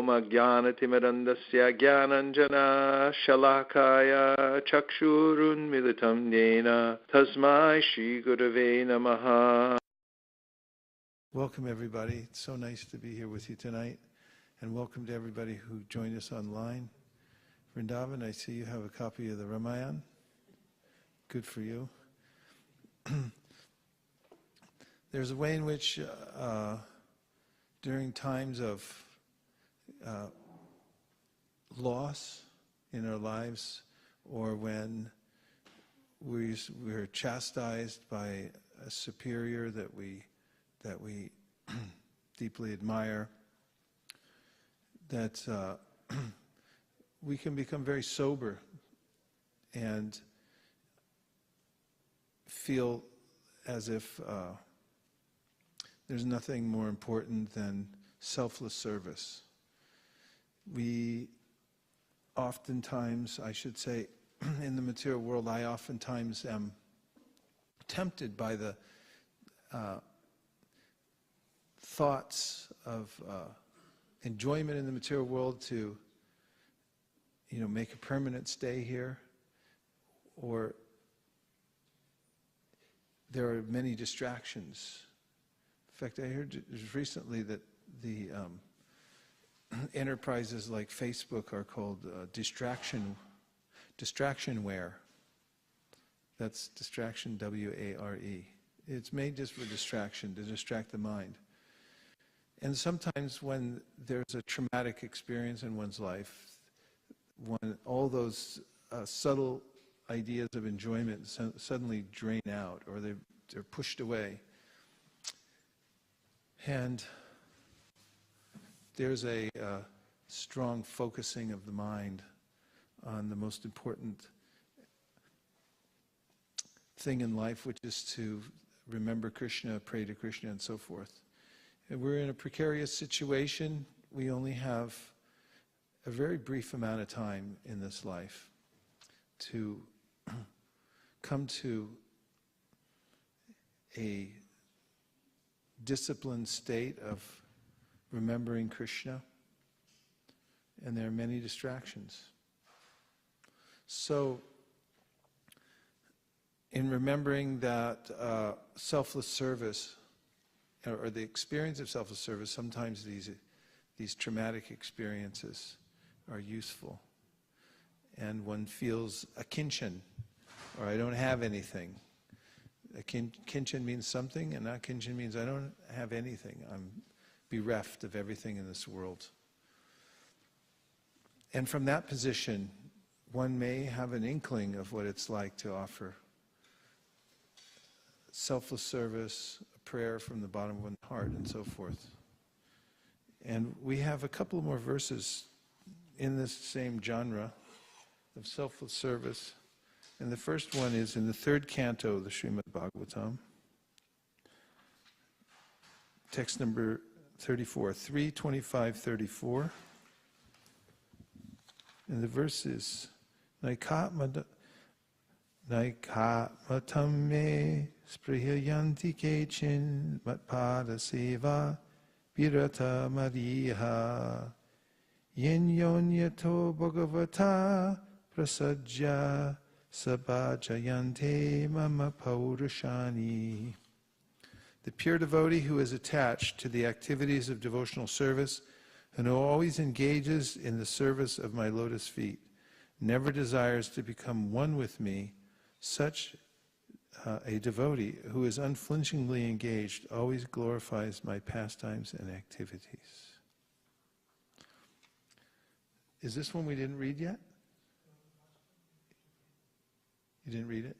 Om Ajnanatimirandasya Jnananjana Shalakaya Chakshurun Militam Nena Tasmai Shri Gurave Namaha. Welcome everybody. It's so nice to be here with you tonight. And welcome to everybody who joined us online. Vrindavan, I see you have a copy of the Ramayana. Good for you. There's a way in which during times of loss in our lives, or when we're chastised by a superior that we deeply admire, that we can become very sober and feel as if there's nothing more important than selfless service. We oftentimes, I should say, in the material world, I oftentimes am tempted by the thoughts of enjoyment in the material world to, make a permanent stay here, or there are many distractions. In fact, I heard recently that the enterprises like Facebook are called distractionware. That's distraction, W-A-R-E. It's made just for distraction, to distract the mind. And sometimes when there's a traumatic experience in one's life, when all those subtle ideas of enjoyment suddenly drain out, or they're pushed away, and there's a strong focusing of the mind on the most important thing in life, which is to remember Krishna, pray to Krishna, and so forth. And we're in a precarious situation. We only have a very brief amount of time in this life to come to a disciplined state of remembering Krishna, and there are many distractions. So, in remembering that selfless service, or the experience of selfless service, sometimes these traumatic experiences are useful, and one feels a kinchan, or I don't have anything. A kinchan means something, and not kinchan means I don't have anything. I'm bereft of everything in this world. And from that position, one may have an inkling of what it's like to offer selfless service, a prayer from the bottom of one's heart, and so forth. And we have a couple more verses in this same genre of selfless service. And the first one is in the 3rd canto of the Srimad Bhagavatam, text number 34, 3:25-34. And the verse is, Naikatmatam me sprihayanti kechin matpada seva virata mariha yen yonyato bhagavata prasajya sabhajayante mama paurushani. The pure devotee who is attached to the activities of devotional service and who always engages in the service of my lotus feet, never desires to become one with me, such a devotee who is unflinchingly engaged always glorifies my pastimes and activities. Is this one we didn't read yet? You didn't read it?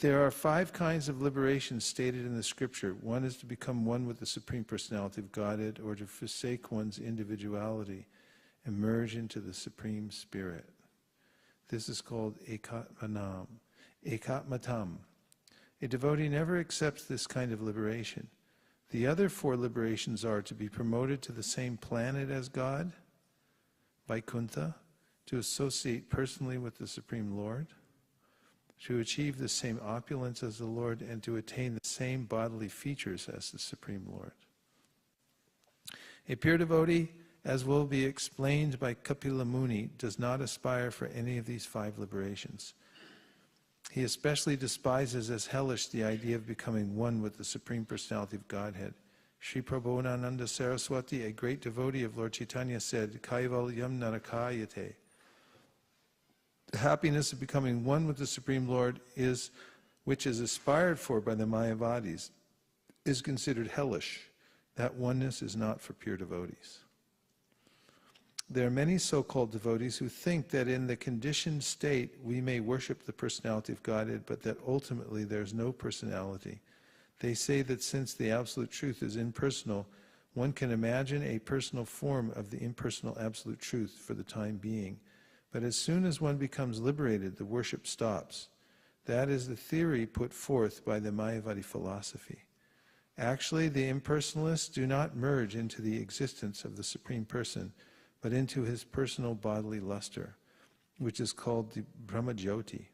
There are 5 kinds of liberation stated in the scripture. One is to become one with the Supreme Personality of Godhead, or to forsake one's individuality and merge into the Supreme Spirit. This is called ekatmatam. A devotee never accepts this kind of liberation. The other 4 liberations are to be promoted to the same planet as God, Vaikuntha, to associate personally with the Supreme Lord, to achieve the same opulence as the Lord, and to attain the same bodily features as the Supreme Lord. A pure devotee, as will be explained by Kapila Muni, does not aspire for any of these 5 liberations. He especially despises as hellish the idea of becoming one with the Supreme Personality of Godhead. Sri Prabodhananda Saraswati, a great devotee of Lord Chaitanya, said, Kaivalyam narakayate. The happiness of becoming one with the Supreme Lord, which is aspired for by the Mayavadis, is considered hellish. That oneness is not for pure devotees. There are many so-called devotees who think that in the conditioned state we may worship the personality of Godhead, but that ultimately there is no personality. They say that since the Absolute Truth is impersonal, one can imagine a personal form of the impersonal Absolute Truth for the time being. But as soon as one becomes liberated, the worship stops. That is the theory put forth by the Mayavadi philosophy. Actually, the impersonalists do not merge into the existence of the Supreme Person, but into his personal bodily luster, which is called the Brahmajyoti.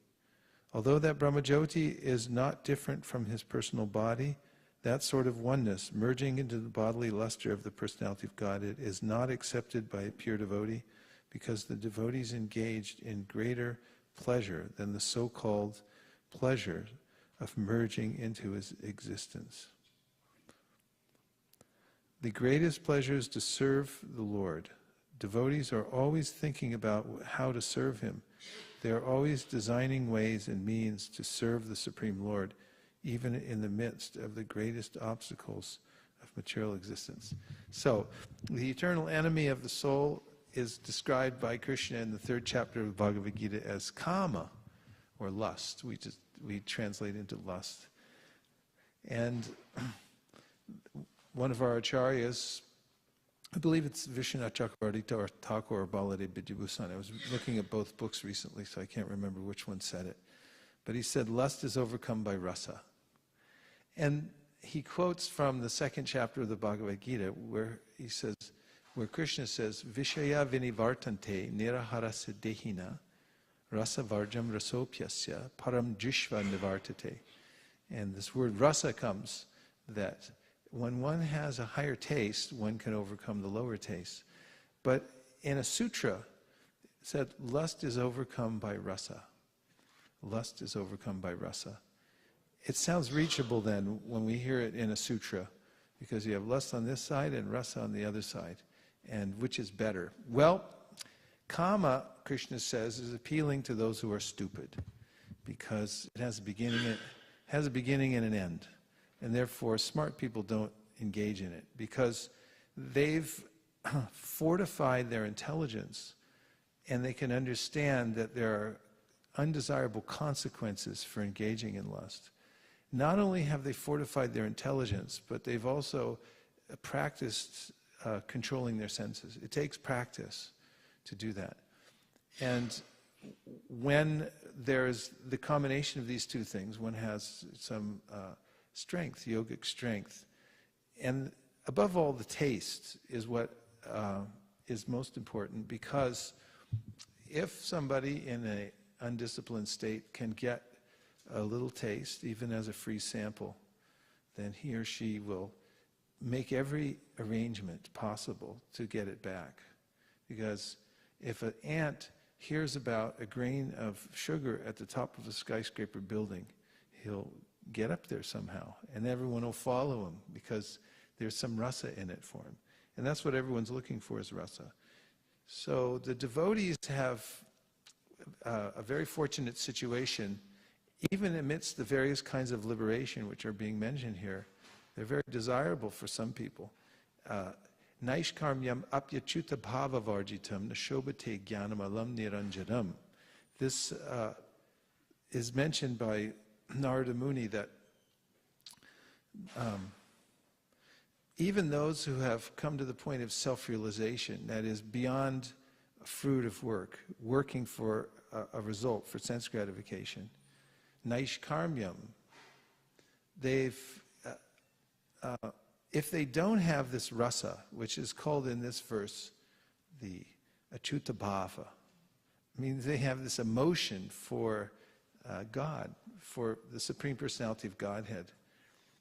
Although that Brahmajyoti is not different from his personal body, that sort of oneness, merging into the bodily luster of the personality of Godhead, is not accepted by a pure devotee, because the devotee is engaged in greater pleasure than the so-called pleasure of merging into his existence. The greatest pleasure is to serve the Lord. Devotees are always thinking about how to serve Him. They are always designing ways and means to serve the Supreme Lord, even in the midst of the greatest obstacles of material existence. So, the eternal enemy of the soul is described by Krishna in the 3rd chapter of the Bhagavad Gita as kama, or lust. We translate into lust. And one of our acharyas, I believe it's Vishwanath Chakravarti or Thakur or Baladev Vidyabhusan. I was looking at both books recently, so I can't remember which one said it. But he said, lust is overcome by rasa. And he quotes from the 2nd chapter of the Bhagavad Gita, where he says, where Krishna says, Vishaya vinivartante niraharasa dehina rasa varjam rasopyasya param jishva nivartate. And this word rasa comes that when one has a higher taste, one can overcome the lower taste. But in a sutra, it said, lust is overcome by rasa. Lust is overcome by rasa. It sounds reachable then when we hear it in a sutra, because you have lust on this side and rasa on the other side. And which is better? Well, kama, Krishna says, is appealing to those who are stupid, because it has a beginning and an end. And therefore, smart people don't engage in it, because they've fortified their intelligence, and they can understand that there are undesirable consequences for engaging in lust. Not only have they fortified their intelligence, but they've also practiced controlling their senses. It takes practice to do that. And when there's the combination of these two things, one has some strength, yogic strength. And above all, the taste is what is most important, because if somebody in an undisciplined state can get a little taste, even as a free sample, then he or she will make every arrangement possible to get it back. Because if an ant hears about a grain of sugar at the top of a skyscraper building, he'll get up there somehow, and everyone will follow him because there's some rasa in it for him. And that's what everyone's looking for, is rasa. So the devotees have a very fortunate situation, even amidst the various kinds of liberation which are being mentioned here. They're very desirable for some people. Naishkarmyam apyachuta bhava varjitam nashobate jnanam alam niranjanam. This is mentioned by Narada Muni, that even those who have come to the point of self-realization, that is beyond fruit of work, working for a result, for sense gratification, naishkarmyam, if they don't have this rasa, which is called in this verse the achuta bhava, means they have this emotion for God, for the Supreme Personality of Godhead,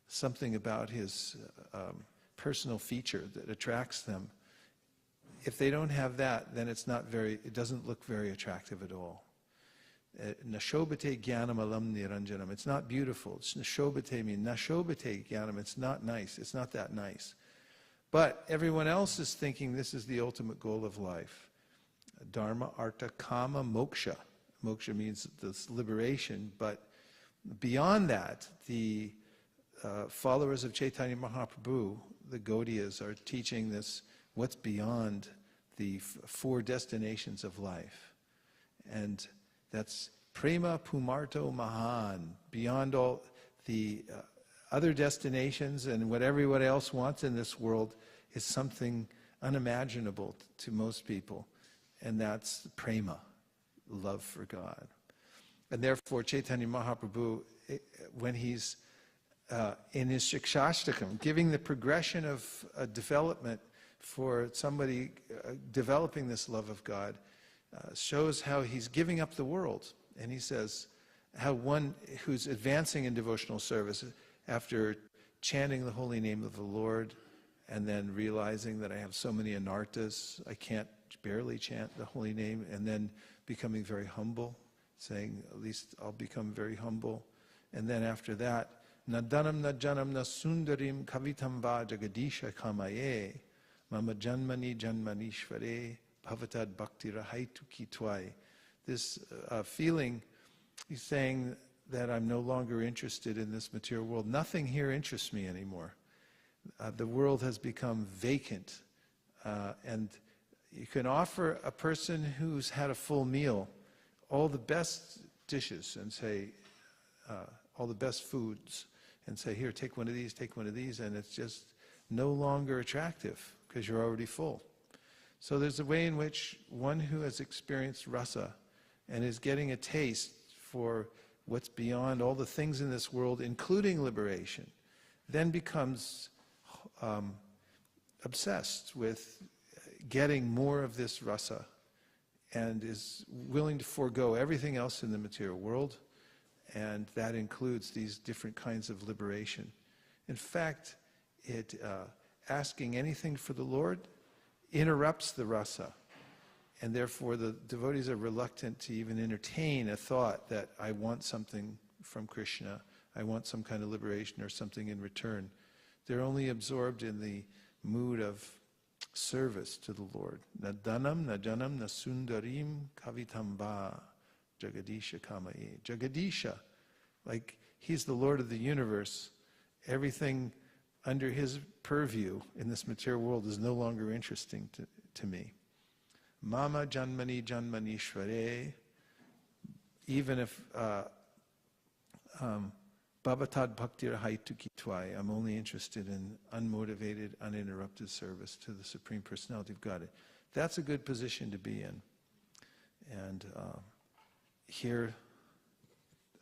something about His personal feature that attracts them. If they don't have that, then it doesn't look very attractive at all. Nashobate jnanam alam niranjanam. It's not beautiful. It's nashobate means nashobate jnanam. It's not nice. It's not that nice. But everyone else is thinking this is the ultimate goal of life. Dharma, artha, kama, moksha. Moksha means this liberation, but beyond that, the followers of Chaitanya Mahaprabhu, the Gaudiyas, are teaching this, what's beyond the four destinations of life. And that's prema pumarto mahan, beyond all the other destinations and what everyone else wants in this world is something unimaginable to most people. And that's prema, love for God. And therefore Chaitanya Mahaprabhu, when he's in his Shikshashtakam, giving the progression of development for somebody developing this love of God, shows how he's giving up the world. And he says how one who's advancing in devotional service, after chanting the holy name of the Lord and then realizing that I have so many anartas, I can't barely chant the holy name, and then becoming very humble, saying, at least I'll become very humble. And then after that, Nadanam najanam na sundarim kavitam va jagadisha kamaye mama janmani janmanishvare bhavatad bhakti rahaitu kitwai. This feeling, he's saying that I'm no longer interested in this material world. Nothing here interests me anymore. The world has become vacant. And you can offer a person who's had a full meal all the best dishes and say, all the best foods, and say, here, take one of these, and it's just no longer attractive because you're already full. So there's a way in which one who has experienced rasa and is getting a taste for what's beyond all the things in this world, including liberation, then becomes obsessed with getting more of this rasa and is willing to forego everything else in the material world, and that includes these different kinds of liberation. In fact, asking anything for the Lord interrupts the rasa, and therefore the devotees are reluctant to even entertain a thought that I want something from Krishna, I want some kind of liberation or something in return. They're only absorbed in the mood of service to the Lord. Nadanam, najanam, nasundarim, kavitam va, jagadisha kamaye. Jagadisha, like he's the Lord of the universe. Everything under his purview in this material world is no longer interesting to me. Mama janmani janmanishvare, even if Bhavatad bhakti rahaitu kitwai, I'm only interested in unmotivated, uninterrupted service to the Supreme Personality of Godhead. That's a good position to be in. And here,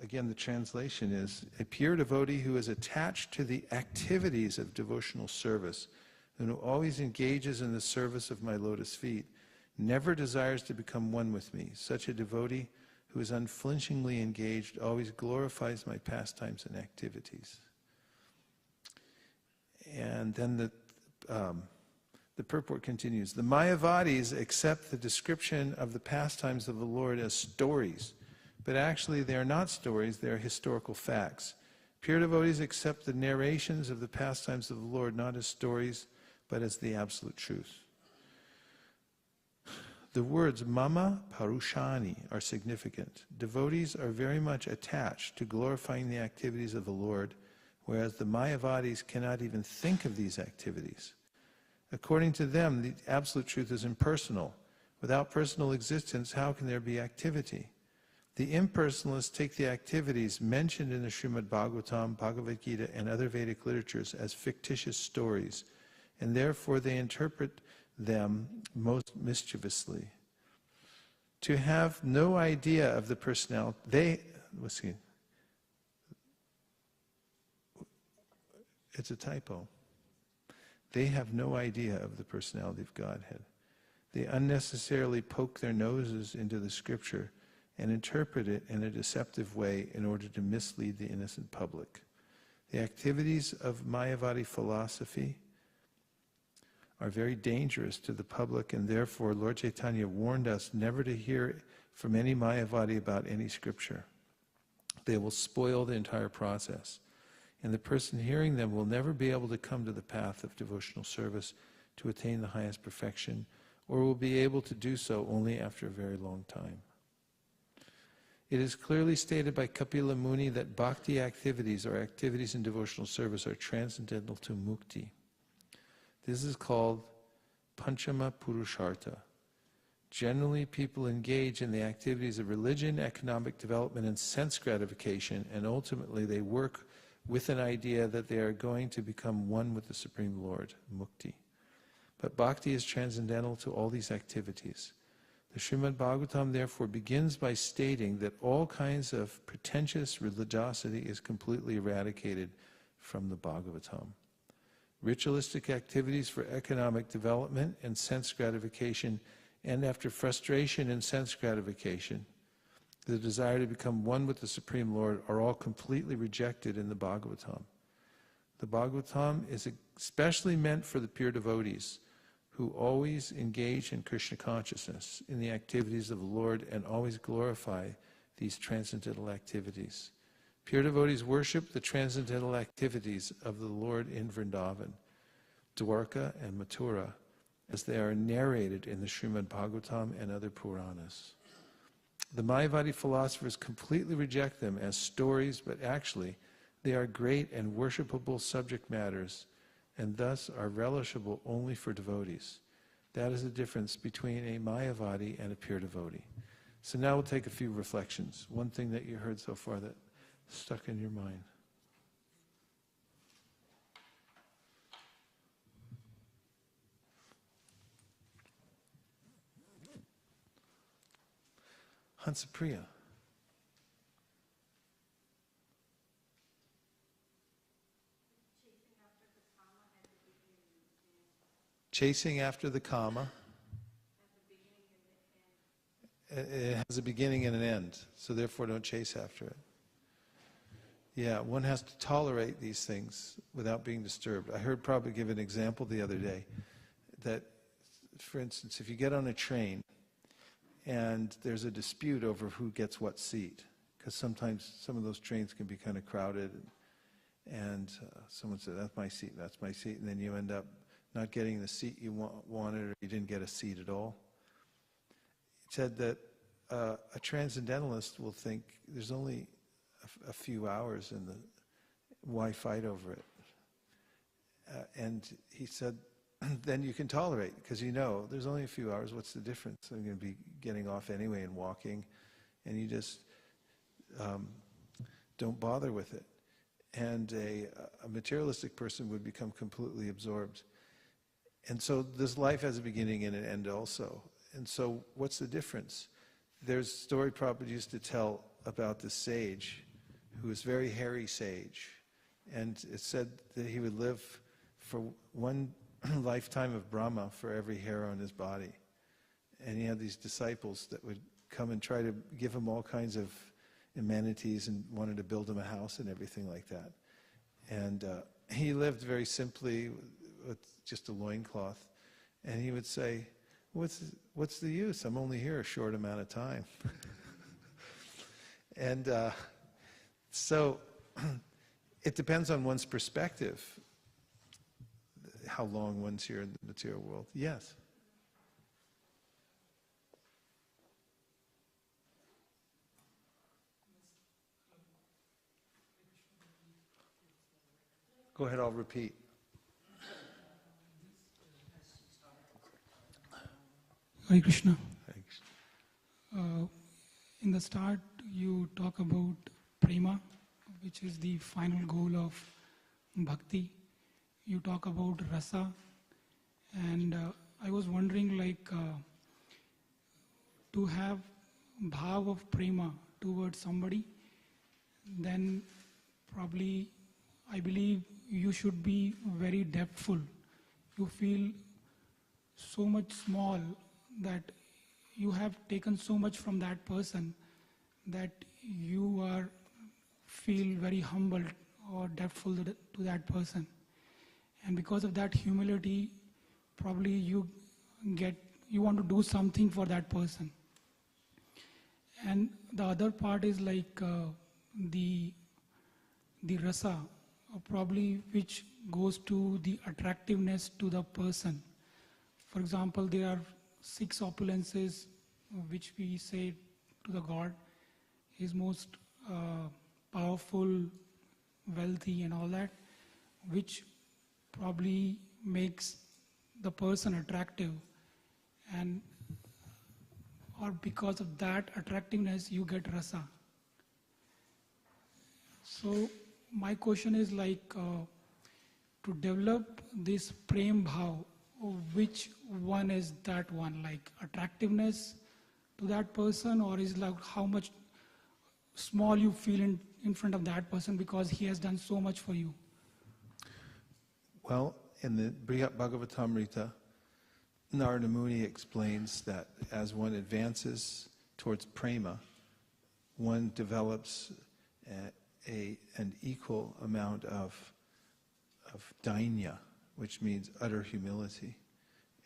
again, the translation is, a pure devotee who is attached to the activities of devotional service and who always engages in the service of my lotus feet, never desires to become one with me. Such a devotee who is unflinchingly engaged always glorifies my pastimes and activities. And then the purport continues. The Mayavadis accept the description of the pastimes of the Lord as stories, but actually they are not stories, they are historical facts. Pure devotees accept the narrations of the pastimes of the Lord not as stories, but as the absolute truth. The words mama parushani are significant. Devotees are very much attached to glorifying the activities of the Lord, whereas the Mayavadis cannot even think of these activities. According to them, the absolute truth is impersonal. Without personal existence, how can there be activity? The impersonalists take the activities mentioned in the Srimad Bhagavatam, Bhagavad Gita, and other Vedic literatures as fictitious stories, and therefore they interpret them most mischievously. To have no idea of the personality, it's a typo. They have no idea of the personality of Godhead. They unnecessarily poke their noses into the scripture and interpret it in a deceptive way in order to mislead the innocent public. The activities of Mayavadi philosophy are very dangerous to the public, and therefore Lord Chaitanya warned us never to hear from any Mayavadi about any scripture. They will spoil the entire process, and the person hearing them will never be able to come to the path of devotional service to attain the highest perfection, or will be able to do so only after a very long time. It is clearly stated by Kapila Muni that bhakti activities or activities in devotional service are transcendental to mukti. This is called Panchama Purushartha. Generally, people engage in the activities of religion, economic development, and sense gratification, and ultimately they work with an idea that they are going to become one with the Supreme Lord, mukti. But bhakti is transcendental to all these activities. The Srimad Bhagavatam therefore begins by stating that all kinds of pretentious religiosity is completely eradicated from the Bhagavatam. Ritualistic activities for economic development and sense gratification, and after frustration and sense gratification, the desire to become one with the Supreme Lord, are all completely rejected in the Bhagavatam. The Bhagavatam is especially meant for the pure devotees who always engage in Krishna consciousness, in the activities of the Lord, and always glorify these transcendental activities. Pure devotees worship the transcendental activities of the Lord in Vrindavan, Dwarka and Mathura, as they are narrated in the Srimad Bhagavatam and other Puranas. The Mayavadi philosophers completely reject them as stories, but actually they are great and worshipable subject matters, and thus are relishable only for devotees. That is the difference between a Mayavadi and a pure devotee. So now we'll take a few reflections. One thing that you heard so far that stuck in your mind. Hansapriya. Chasing after the kama. It has a beginning and an end, so therefore don't chase after it. Yeah, one has to tolerate these things without being disturbed. I heard Prabhupada give an example the other day that, for instance, if you get on a train and there's a dispute over who gets what seat, because sometimes some of those trains can be kind of crowded, and someone said, that's my seat, and then you end up not getting the seat you wanted, or you didn't get a seat at all. He said that a transcendentalist will think there's only a few hours in the, why fight over it? And he said, then you can tolerate, because you know there's only a few hours, what's the difference? I'm going to be getting off anyway and walking, and you just don't bother with it. And a materialistic person would become completely absorbed. And so this life has a beginning and an end also. And so what's the difference? There's a story Prabhupada used to tell about this sage, who was a very hairy sage. And it said that he would live for one lifetime of Brahma for every hair on his body. And he had these disciples that would come and try to give him all kinds of amenities and wanted to build him a house and everything like that. And he lived very simply with just a loincloth. And he would say, what's the use? I'm only here a short amount of time. And so it depends on one's perspective, how long one's here in the material world. Yes? Go ahead, I'll repeat. Hare Krishna. Thanks. In the start, you talk about prema, which is the final goal of bhakti. You talk about rasa, and I was wondering, to have bhav of prema towards somebody, then probably, I believe, you should be very depthful. You feel so much small that you have taken so much from that person that you feel very humbled or depthful to that person. And because of that humility, probably you want to do something for that person. And the other part is like the rasa, probably which goes to the attractiveness to the person. For example, there are 6 opulences which we say to the God. He's most powerful, wealthy and all that, which probably makes the person attractive, and or because of that attractiveness you get rasa. So my question is like to develop this prem bhav, which one is that one, like attractiveness to that person, or is like how much small you feel in front of that person because he has done so much for you? Well, in the Brihat Bhagavatamrita, Narada Muni explains that as one advances towards prema, one develops an equal amount of dainya, which means utter humility,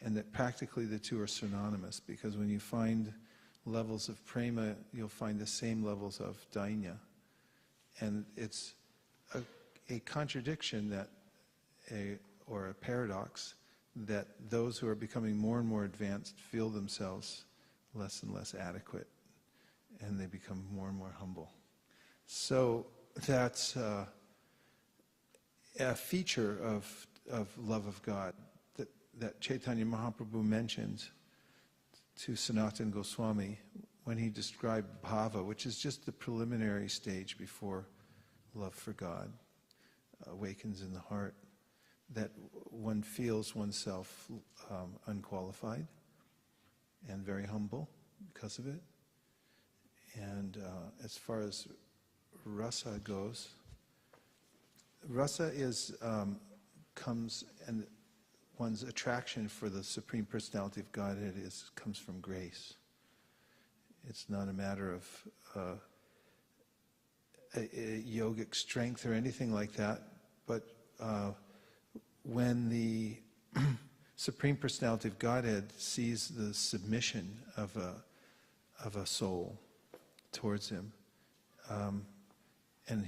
and that practically the two are synonymous, because when you find levels of prema, you'll find the same levels of dainya. And it's a contradiction that or a paradox that those who are becoming more and more advanced feel themselves less and less adequate, and they become more and more humble. So that's a feature of love of God that Chaitanya Mahaprabhu mentioned to Sanatana Goswami when he described bhava, which is just the preliminary stage before love for God awakens in the heart, that one feels oneself unqualified and very humble because of it. And as far as rasa goes, rasa comes, and one's attraction for the Supreme Personality of Godhead comes from grace. It's not a matter of a yogic strength or anything like that, but when the Supreme Personality of Godhead sees the submission of a soul towards him, and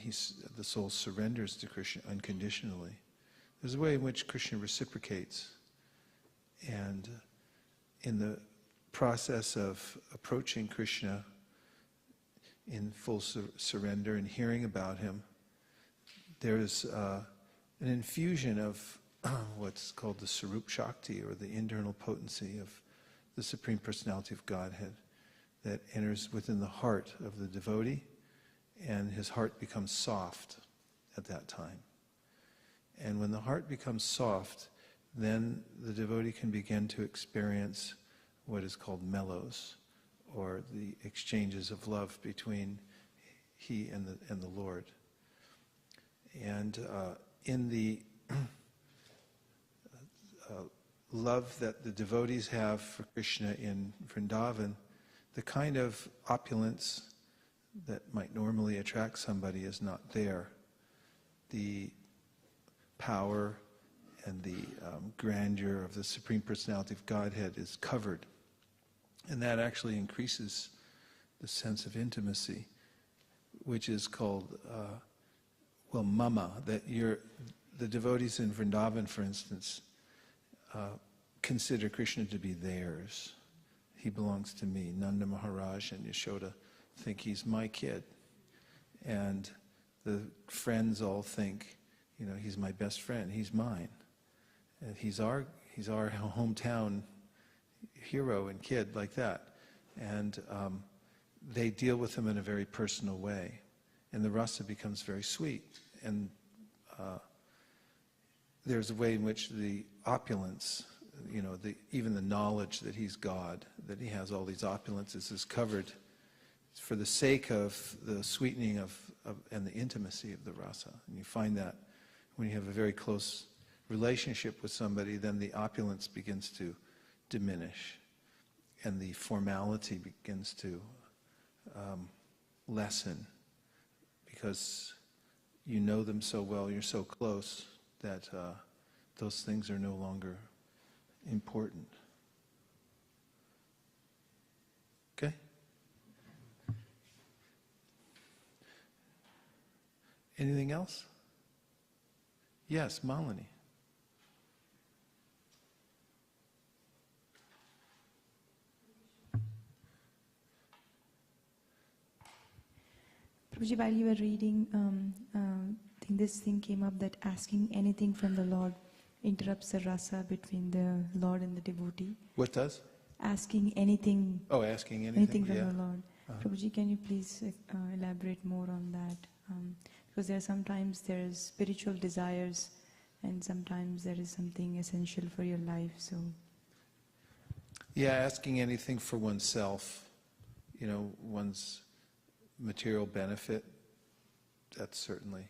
the soul surrenders to Krishna unconditionally, there's a way in which Krishna reciprocates. And in the process of approaching Krishna in full surrender and hearing about him, there's an infusion of what's called the Sarup Shakti, or the internal potency of the Supreme Personality of Godhead, that enters within the heart of the devotee, and his heart becomes soft at that time. And when the heart becomes soft, then the devotee can begin to experience what is called mellows, or the exchanges of love between he and the Lord. And in the love that the devotees have for Krishna in Vrindavan, the kind of opulence that might normally attract somebody is not there. The power and the grandeur of the Supreme Personality of Godhead is covered. And that actually increases the sense of intimacy, which is called, mama, that the devotees in Vrindavan, for instance, consider Krishna to be theirs. He belongs to me. Nanda Maharaj and Yashoda think he's my kid. And the friends all think, he's my best friend, he's mine. And he's our hometown hero and kid, like that. And they deal with him in a very personal way. And the rasa becomes very sweet. And there's a way in which the opulence, even the knowledge that he's God, that he has all these opulences, is covered for the sake of the sweetening of and the intimacy of the rasa. And you find that when you have a very close relationship with somebody, then the opulence begins to diminish, and the formality begins to lessen, because you know them so well, you're so close, that those things are no longer important. Okay? Anything else? Yes, Malini. Prabhuji, while you were reading, I think this thing came up that asking anything from the Lord interrupts the rasa between the Lord and the devotee. What does? Asking anything. Oh, asking Anything from yeah. the Lord. Prabhuji, can you please elaborate more on that? Because sometimes there is spiritual desires, and sometimes there is something essential for your life. So. Yeah, asking anything for oneself, one's material benefit, that's certainly.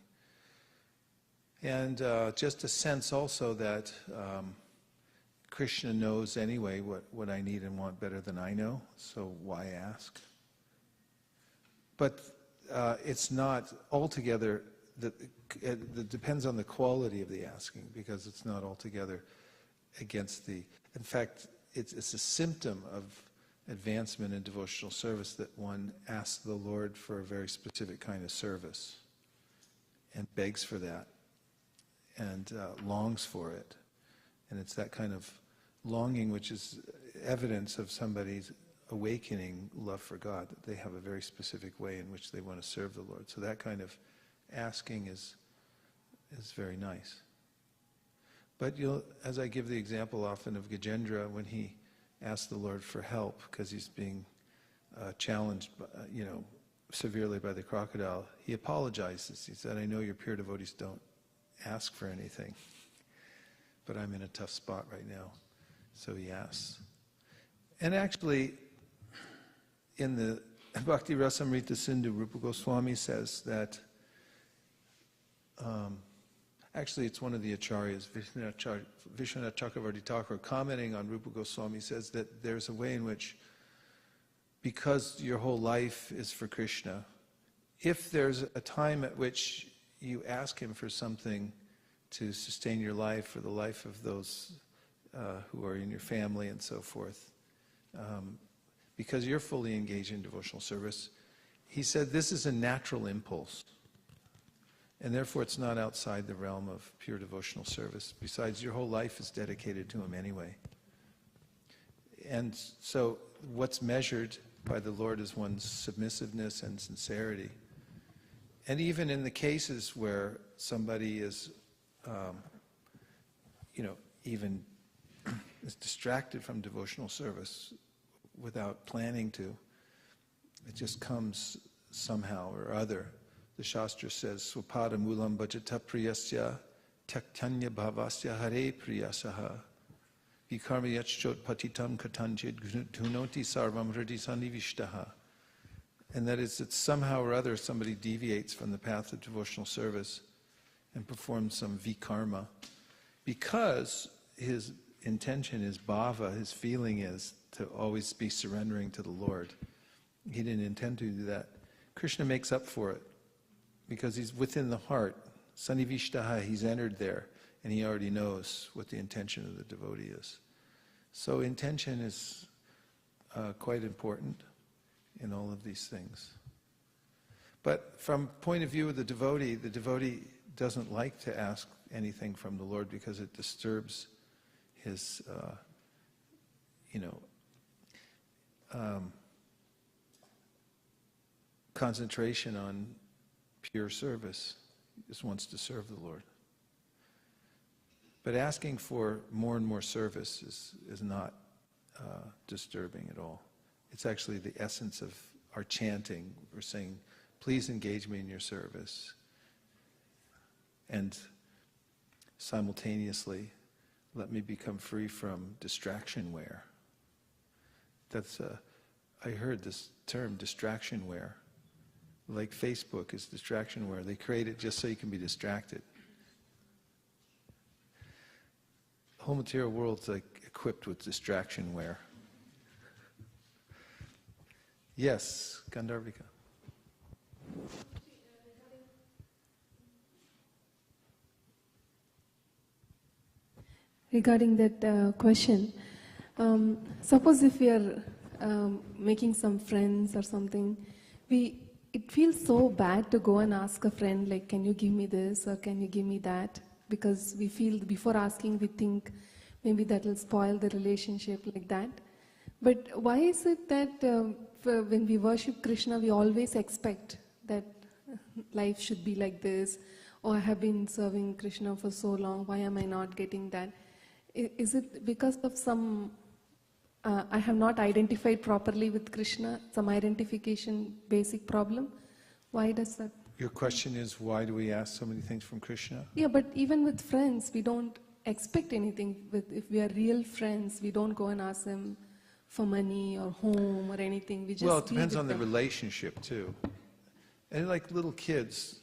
And just a sense also that Krishna knows anyway what I need and want better than I know, so why ask? But it's not altogether, it depends on the quality of the asking, because it's not altogether against the, in fact, it's a symptom of advancement in devotional service that one asks the Lord for a very specific kind of service and begs for that and longs for it. And it's that kind of longing which is evidence of somebody's awakening love for God, that they have a very specific way in which they want to serve the Lord. So that kind of asking is very nice. But as I give the example often of Gajendra, when he asked the Lord for help because he's being challenged, severely by the crocodile, he apologizes. He said, "I know your pure devotees don't ask for anything, but I'm in a tough spot right now." So he asks. And actually, in the Bhakti Rasamrita Sindhu, Rupa Goswami says that, actually it's one of the acharyas, Vishwanath Chakravarti Thakur, commenting on Rupa Goswami, says that there's a way in which, because your whole life is for Krishna, if there's a time at which you ask him for something to sustain your life or the life of those who are in your family and so forth, because you're fully engaged in devotional service, he said this is a natural impulse. And therefore it's not outside the realm of pure devotional service. Besides, your whole life is dedicated to him anyway. And so what's measured by the Lord is one's submissiveness and sincerity. And even in the cases where somebody is, even is distracted from devotional service without planning to, it just comes somehow or other. The Shastra says, Swapada mulam bhajata priyasya tyaktanya bhavasya hare priyasaha vikarma yachchot patitam katanchit gunoti sarvam hridi sanivishtaha. And that is that somehow or other somebody deviates from the path of devotional service and performs some vikarma because his intention, his bhava, his feeling is to always be surrendering to the Lord. He didn't intend to do that. Krishna makes up for it because he's within the heart. Sanivishtaha, he's entered there, and he already knows what the intention of the devotee is. So intention is quite important in all of these things. But from point of view of the devotee doesn't like to ask anything from the Lord because it disturbs his, concentration on pure service. He just wants to serve the Lord. But asking for more and more service is not disturbing at all. It's actually the essence of our chanting. We're saying, please engage me in your service. And simultaneously, let me become free from distractionware. I heard this term, distractionware. Like Facebook is distractionware. They create it just so you can be distracted. The whole material world's like equipped with distractionware. Yes, Gandharvika. regarding that question, suppose if we are making some friends or something, it feels so bad to go and ask a friend like, can you give me this or can you give me that? Because we feel before asking, we think maybe that will spoil the relationship like that. But why is it that when we worship Krishna, we always expect that life should be like this? Or I have been serving Krishna for so long, why am I not getting that? Is it because of some, I have not identified properly with Krishna, some identification basic problem? Why does that? Your question is, why do we ask so many things from Krishna? Yeah, but even with friends, we don't expect anything. If we are real friends, we don't go and ask them for money or home or anything. We just Well, it depends be on with the them. relationship too. And like little kids,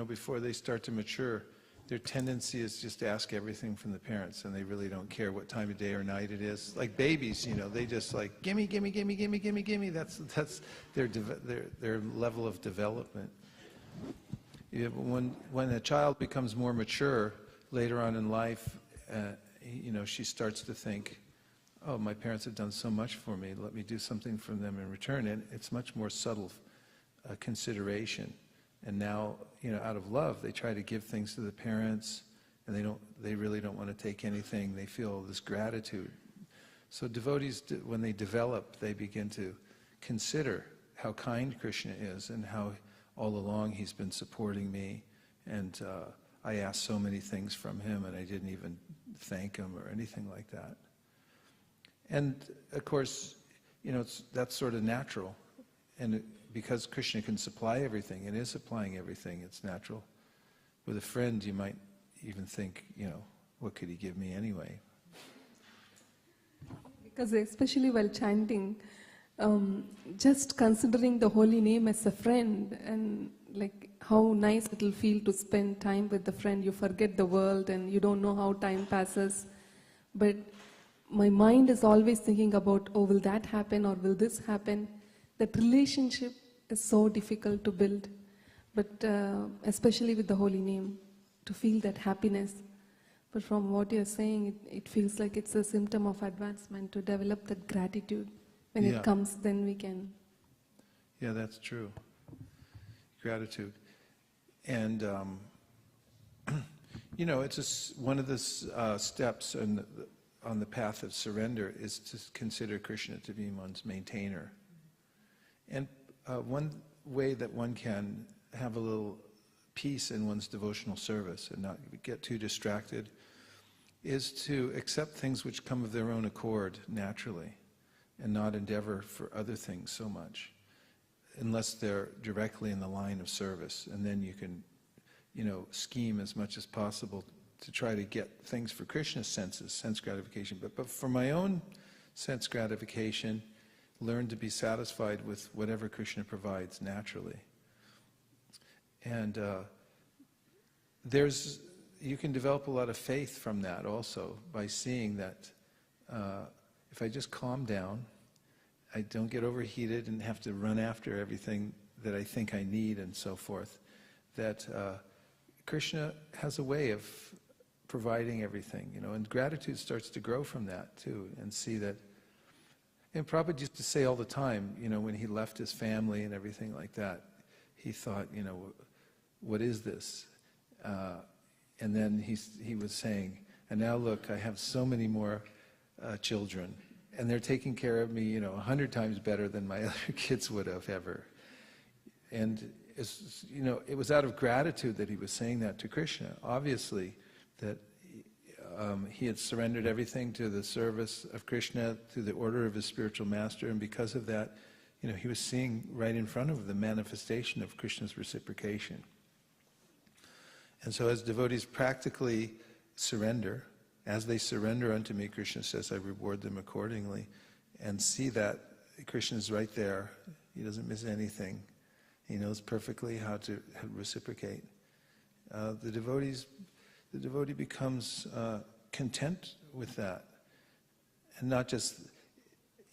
before they start to mature, their tendency is just to ask everything from the parents, and they really don't care what time of day or night it is. Like babies, they just like, gimme, gimme, gimme, gimme, gimme, gimme. That's their level of development. Yeah, but when a child becomes more mature later on in life, she starts to think, oh, my parents have done so much for me, let me do something for them in return. And it's much more subtle consideration. And now, out of love, they try to give things to the parents, and they really don't want to take anything. They feel this gratitude. So devotees, when they develop, they begin to consider how kind Krishna is and how all along he's been supporting me, and I asked so many things from him and I didn't even thank him or anything like that. And of course, that's sort of natural. And because Krishna can supply everything and is supplying everything, it's natural. With a friend, you might even think, what could he give me anyway? Because especially while chanting, just considering the holy name as a friend and like how nice it will feel to spend time with the friend. You forget the world and you don't know how time passes. But my mind is always thinking about, oh, will that happen or will this happen? That relationship is so difficult to build. But especially with the holy name, to feel that happiness. But from what you're saying, it feels like it's a symptom of advancement to develop that gratitude. When it comes, then we can. Yeah, that's true. Gratitude. And, it's one of the steps on the path of surrender is to consider Krishna to be one's maintainer. And one way that one can have a little peace in one's devotional service and not get too distracted is to accept things which come of their own accord naturally and not endeavor for other things so much unless they're directly in the line of service. And then you can, scheme as much as possible to try to get things for Krishna's sense gratification. But for my own sense gratification, learn to be satisfied with whatever Krishna provides naturally. And you can develop a lot of faith from that also by seeing that if I just calm down, I don't get overheated and have to run after everything that I think I need and so forth, that Krishna has a way of providing everything, and gratitude starts to grow from that too, and see that. And Prabhupada used to say all the time, when he left his family and everything like that, he thought, what is this? And then he was saying, and now look, I have so many more children, and they're taking care of me, 100 times better than my other kids would have ever. And it was out of gratitude that he was saying that to Krishna. Obviously, that he had surrendered everything to the service of Krishna through the order of his spiritual master, and because of that, he was seeing right in front of him the manifestation of Krishna's reciprocation. And so as devotees practically surrender, as they surrender unto me, Krishna says, I reward them accordingly, and see that Krishna's right there. He doesn't miss anything. He knows perfectly how to reciprocate. The devotee becomes content with that. And not just,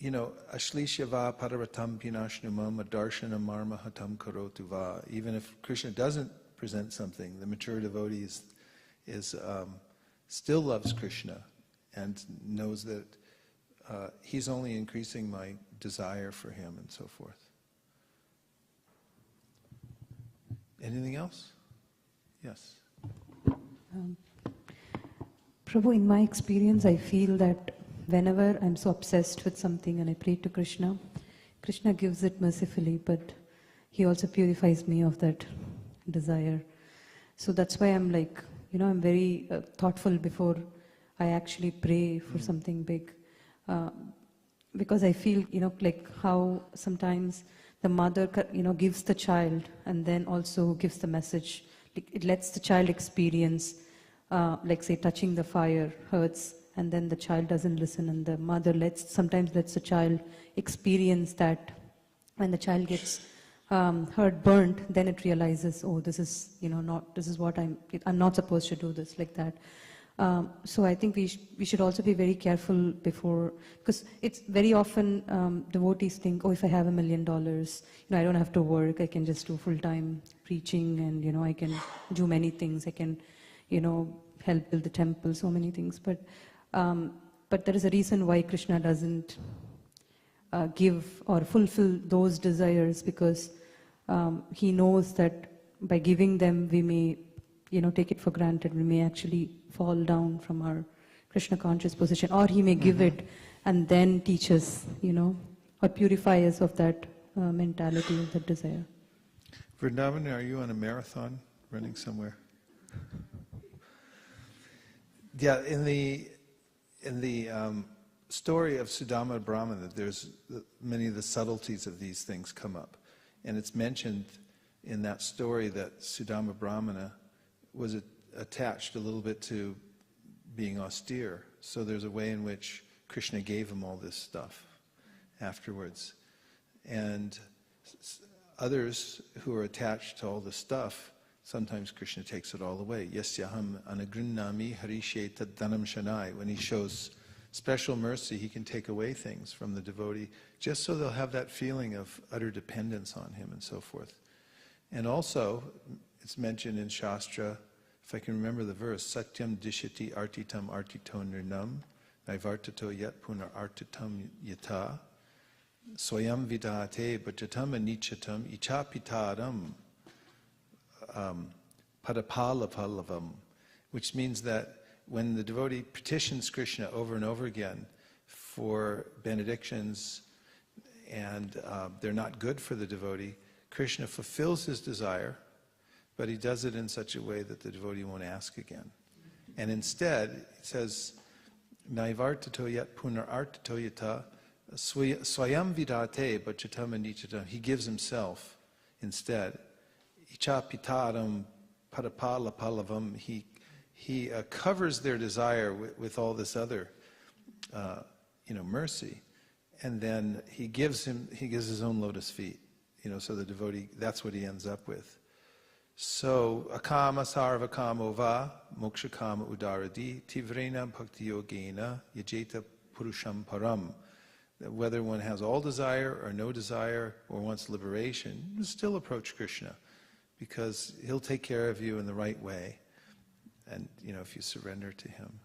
Ashlishya va paravatam pinashnumam adarshana marma hatam karotu va. Even if Krishna doesn't present something, the mature devotee is still loves Krishna and knows that he's only increasing my desire for him and so forth. Anything else? Yes. Prabhu, in my experience, I feel that whenever I'm so obsessed with something and I pray to Krishna, Krishna gives it mercifully, but he also purifies me of that desire. So that's why I'm like, I'm very thoughtful before I actually pray for something big. Because I feel, like how sometimes the mother, gives the child and then also gives the message. It lets the child experience, like say touching the fire hurts, and then the child doesn't listen, and the mother sometimes lets the child experience that. When the child gets hurt, burnt, then it realizes, oh, this is, this is what I'm not supposed to do this, like that. So I think we should also be very careful before, because it's very often devotees think, oh, if I have $1 million, I don't have to work, I can just do full-time preaching, and I can do many things, I can, help build the temple, so many things. But there is a reason why Krishna doesn't give or fulfill those desires, because he knows that by giving them we may take it for granted, we may actually fall down from our Krishna conscious position, or he may give it and then teach us, or purify us of that mentality, of that desire. Vrindavan, are you on a marathon running somewhere? Yeah, in the story of Sudama Brahmana, there's many of the subtleties of these things come up. And it's mentioned in that story that Sudama Brahmana was attached a little bit to being austere. So there's a way in which Krishna gave him all this stuff afterwards. And others who are attached to all the stuff, sometimes Krishna takes it all away. Yasyaham anagrinnami harishe tad dhanam shanai. When he shows special mercy, he can take away things from the devotee, just so they'll have that feeling of utter dependence on him and so forth. And also, it's mentioned in Shastra, if I can remember the verse, Satyam dishiti artitam artito nirnam, naivartato yat punar artitam yata, soyam vidate bhajatam anichatam ichapitaram padapalapalavam, which means that when the devotee petitions Krishna over and over again for benedictions and they're not good for the devotee, Krishna fulfills his desire, but he does it in such a way that the devotee won't ask again. And instead, it says, Naivartato yat punar artato yata swayam vidate bhajatam anichatam. He gives himself instead. Ichapitaram padapalapalavam. He covers their desire with all this other, mercy, and then he gives his own lotus feet, so the devotee, that's what he ends up with. So akama sarva kamo va moksha kama udaradi tivrena bhakti yogena yajeta purusham param. Whether one has all desire or no desire or wants liberation, you still approach Krishna, because he'll take care of you in the right way. And, if you surrender to him.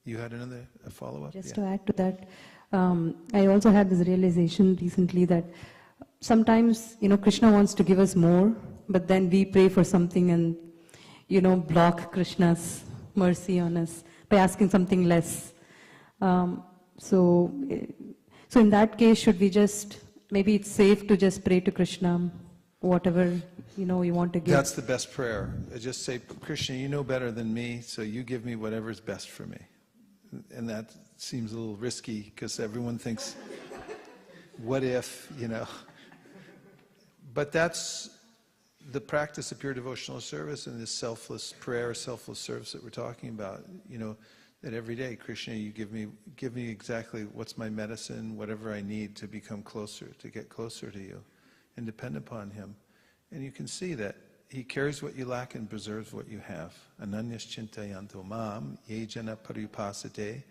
You had a follow-up? Just to add to that, I also had this realization recently that sometimes, Krishna wants to give us more, but then we pray for something and, block Krishna's mercy on us by asking something less. So in that case, should we maybe it's safe to just pray to Krishna, whatever you want to give. That's the best prayer. Just say, Krishna, you know better than me, so you give me whatever is best for me. And that seems a little risky, because everyone thinks, what if, But that's the practice of pure devotional service and this selfless prayer, selfless service that we're talking about. That every day, Krishna, you give me exactly what's my medicine, whatever I need to become closer, to get closer to you, and depend upon him. And you can see that he carries what you lack and preserves what you have. Ananyas chintayanto mam yejana paripasate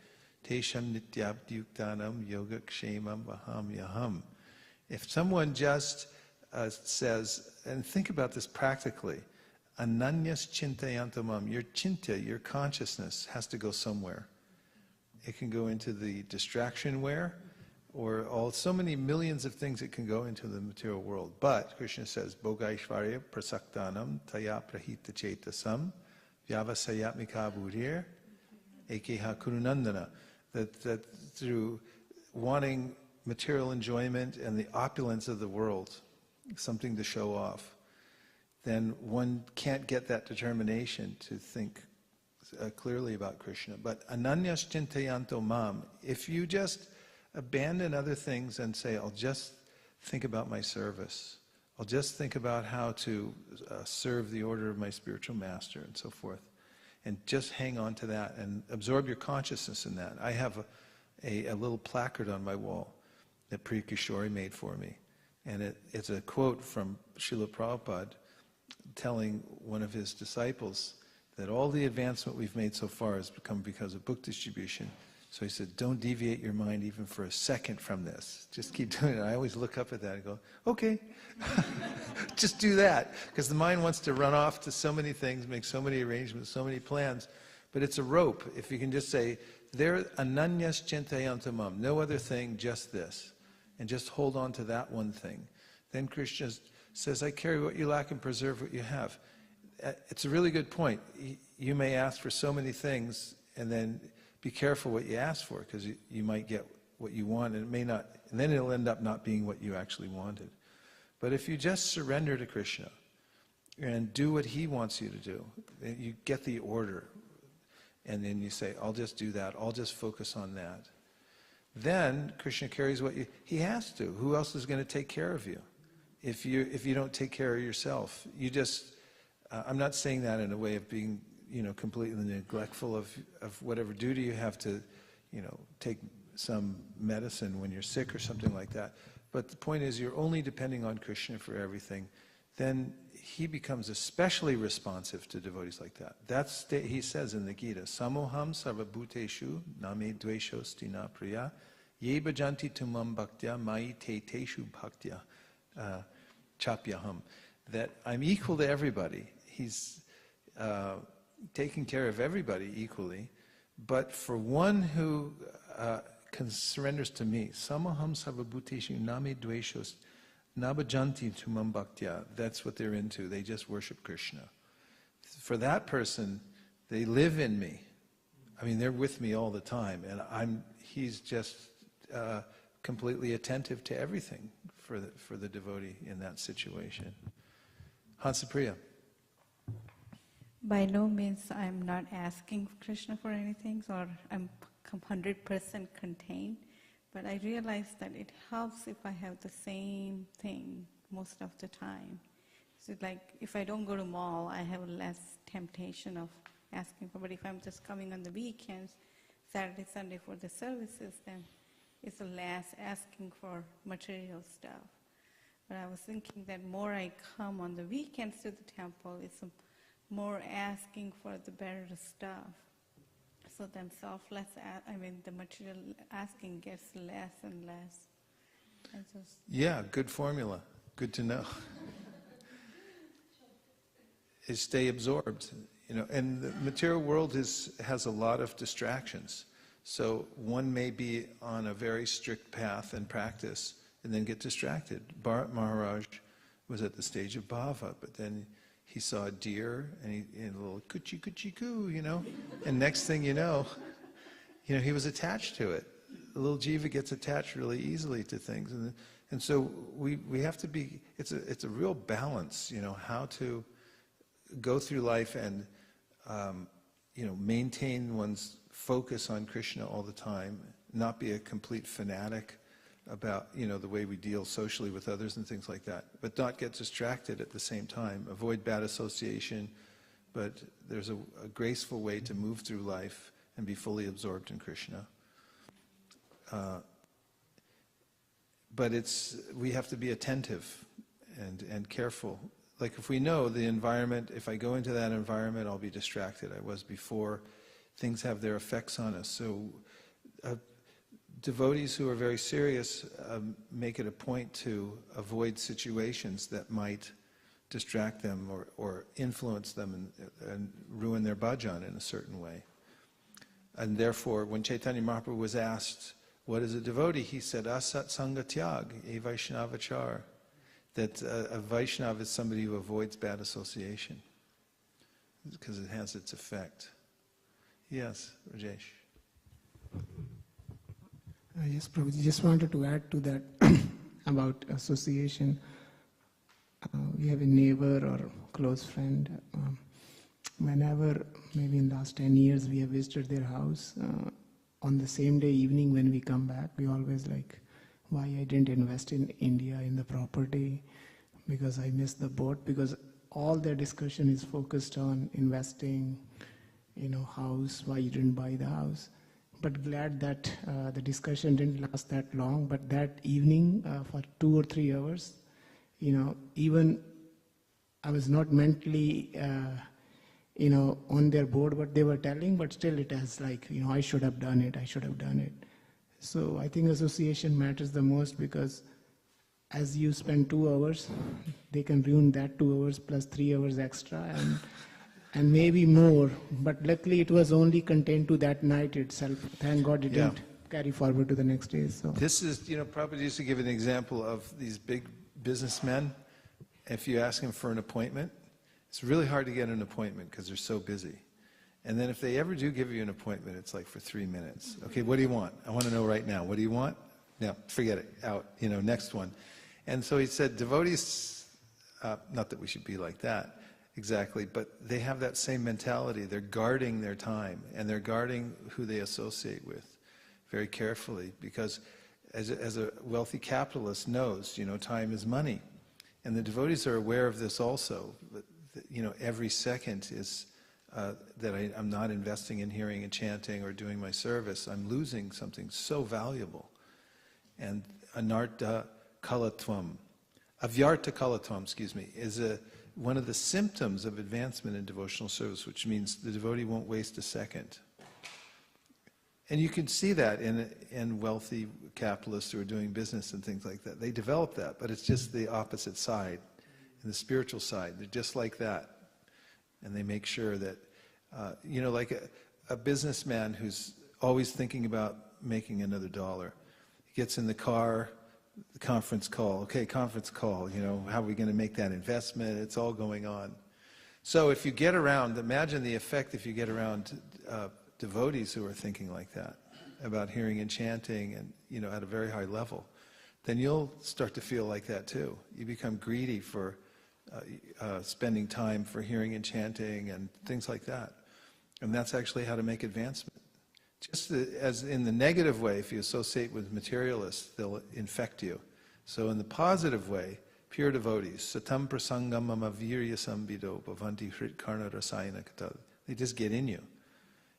tesham nityabdyuktanam yoga kshemam vaham yaham. If someone just says, and think about this practically, Ananyas chintayantamam. Your chinta, your consciousness, has to go somewhere. It can go into the distraction-ware, or so many millions of things it can go into the material world. But Krishna says, Bhogaishvarya prasaktanam taya prahita chetasam vyavasayatmika buddhir ekeha kurunandana. That through wanting material enjoyment and the opulence of the world, something to show off, then one can't get that determination to think clearly about Krishna. But ananyas chintayanto mam, if you just abandon other things and say, I'll just think about my service, I'll just think about how to serve the order of my spiritual master and so forth, and just hang on to that and absorb your consciousness in that. I have a little placard on my wall that Priya Kishori made for me, and it's a quote from Srila Prabhupada telling one of his disciples that all the advancement we've made so far has come because of book distribution. So he said, don't deviate your mind even for a second from this. Just keep doing it. I always look up at that and go, okay, just do that. Because the mind wants to run off to so many things, make so many arrangements, so many plans. But it's a rope. If you can just say, there ananyas chintayantamam, no other thing, just this. And just hold on to that one thing. Then Krishna says, I carry what you lack and preserve what you have. It's a really good point. You may ask for so many things, and then be careful what you ask for, because you might get what you want, and it may not, and then it'll end up not being what you actually wanted. But if you just surrender to Krishna and do what he wants you to do, you get the order, and then you say, I'll just do that, I'll just focus on that. Then Krishna carries what he has to. Who else is going to take care of you? If you don't take care of yourself, you just, I'm not saying that in a way of being, completely neglectful of whatever duty you have to, take some medicine when you're sick or something like that. But the point is, you're only depending on Krishna for everything. Then he becomes especially responsive to devotees like that. He says in the Gita, Samoham sarvabhuteshu name dveshostina priya ye bhajanti tumam bhaktya mai te teshu bhaktya chapyaham. That I'm equal to everybody. He's taking care of everybody equally. But for one who surrenders to me, Samaham sarvabhuteshu name dveshos nabhajanti tumam bhaktya, that's what they're into. They just worship Krishna. For that person, they live in me. I mean, they're with me all the time, and he's just completely attentive to everything for the devotee in that situation. Hansapriya. By no means I'm not asking Krishna for anything, or I'm 100% contained, but I realize that it helps if I have the same thing most of the time. So like if I don't go to mall, I have less temptation of asking for, but if I'm just coming on the weekends, Saturday, Sunday for the services, then it's less asking for material stuff. But I was thinking that more I come on the weekends to the temple, it's more asking for the better stuff. So then the material asking gets less and less. Yeah, good formula. Good to know. Is stay absorbed. And the material world has a lot of distractions. So one may be on a very strict path and practice and then get distracted. Bharat Maharaj was at the stage of bhava, but then he saw a deer and a little kuchi kuchi koo, and next thing you know, he was attached to it. The little jiva gets attached really easily to things, and so we have to be. It's a real balance, how to go through life and maintain one's focus on Krishna all the time, not be a complete fanatic about the way we deal socially with others and things like that, but not get distracted at the same time. Avoid bad association, but there's a graceful way to move through life and be fully absorbed in Krishna. But we have to be attentive and careful. Like if we know the environment, if I go into that environment, I'll be distracted. I was before. Things have their effects on us. So devotees who are very serious make it a point to avoid situations that might distract them or influence them and ruin their bhajan in a certain way. And therefore, when Chaitanya Mahaprabhu was asked, what is a devotee? He said, asat sanga tyag, e vaishnavachar. That a Vaishnava is somebody who avoids bad association, because it has its effect. Yes, Rajesh. Yes, Prabhuji, just wanted to add to that about association. We have a neighbor or close friend. Whenever, maybe in the last 10 years, we have visited their house, on the same day evening when we come back, we always like, why I didn't invest in India in the property, because I missed the boat, because all their discussion is focused on investing, house, why you didn't buy the house. But glad that the discussion didn't last that long, but that evening for 2 or 3 hours, even I was not mentally, on their board what they were telling, but still it has like, I should have done it. So I think association matters the most, because as you spend 2 hours, they can ruin that 2 hours plus 3 hours extra and maybe more. But luckily it was only contained to that night itself. Thank God it didn't carry forward to the next day. So this is, Prabhupada used to give an example of these big businessmen. If you ask them for an appointment, it's really hard to get an appointment because they're so busy. And then if they ever do give you an appointment, it's like for 3 minutes. Okay, what do you want? I want to know right now. What do you want? No, forget it. Out. Next one. And so he said, devotees, not that we should be like that exactly, but they have that same mentality. They're guarding their time, and they're guarding who they associate with very carefully, because as a wealthy capitalist knows, time is money. And the devotees are aware of this also. But, every second is that I'm not investing in hearing and chanting or doing my service. I'm losing something so valuable. And anartha kalatvam, avyartha kalatvam, is one of the symptoms of advancement in devotional service, which means the devotee won't waste a second. And you can see that in wealthy capitalists who are doing business and things like that. They develop that, but it's just the opposite side. In the spiritual side, they're just like that. And they make sure that, like a businessman who's always thinking about making another dollar. He gets in the car, the conference call, how are we going to make that investment? It's all going on. So if you get around, imagine the effect if you get around devotees who are thinking like that, about hearing and chanting and, at a very high level, then you'll start to feel like that too. You become greedy for spending time for hearing and chanting and things like that. And that's actually how to make advancement. Just as in the negative way, if you associate with materialists, they'll infect you. So in the positive way, pure devotees, satam prasangam mama virya sambido bhavanti hrit karna rasayana kata. They just get in you.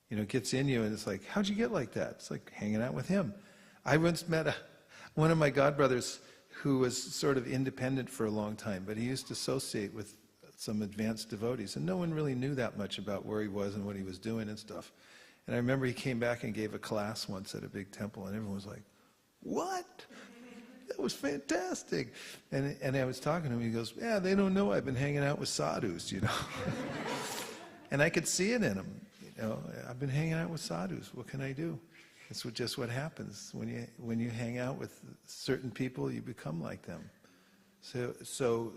It gets in you and it's like, how'd you get like that? It's like hanging out with him. I once met one of my godbrothers who was sort of independent for a long time, but he used to associate with some advanced devotees, and no one really knew that much about where he was and what he was doing and stuff. And I remember he came back and gave a class once at a big temple, and everyone was like, what? That was fantastic. And I was talking to him, he goes, yeah, they don't know I've been hanging out with sadhus, And I could see it in him, I've been hanging out with sadhus, what can I do? It's just what happens. When you hang out with certain people, you become like them. So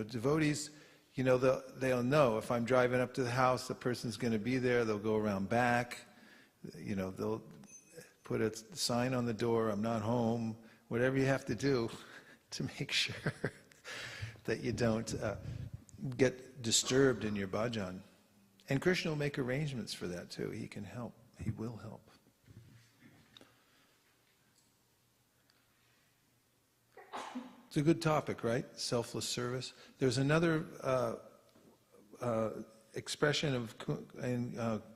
devotees, they'll know if I'm driving up to the house, the person's going to be there, they'll go around back, they'll put a sign on the door, I'm not home, whatever you have to do to make sure that you don't get disturbed in your bhajan. And Krishna will make arrangements for that too. He can help. He will help. It's a good topic, right? Selfless service. There's another expression of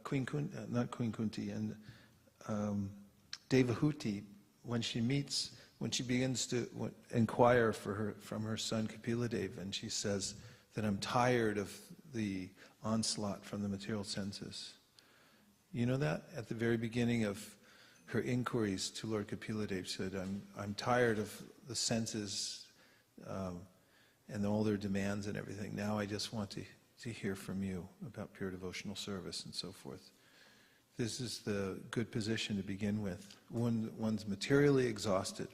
Queen Kunti, not Queen Kunti, and Devahuti, when she begins to inquire from her son Kapiladev, and she says that I'm tired of the onslaught from the material senses. You know that? At the very beginning of her inquiries to Lord Kapiladev, said, I'm tired of the senses and all their demands and everything. Now I just want to hear from you about pure devotional service and so forth. This is the good position to begin with. One's materially exhausted.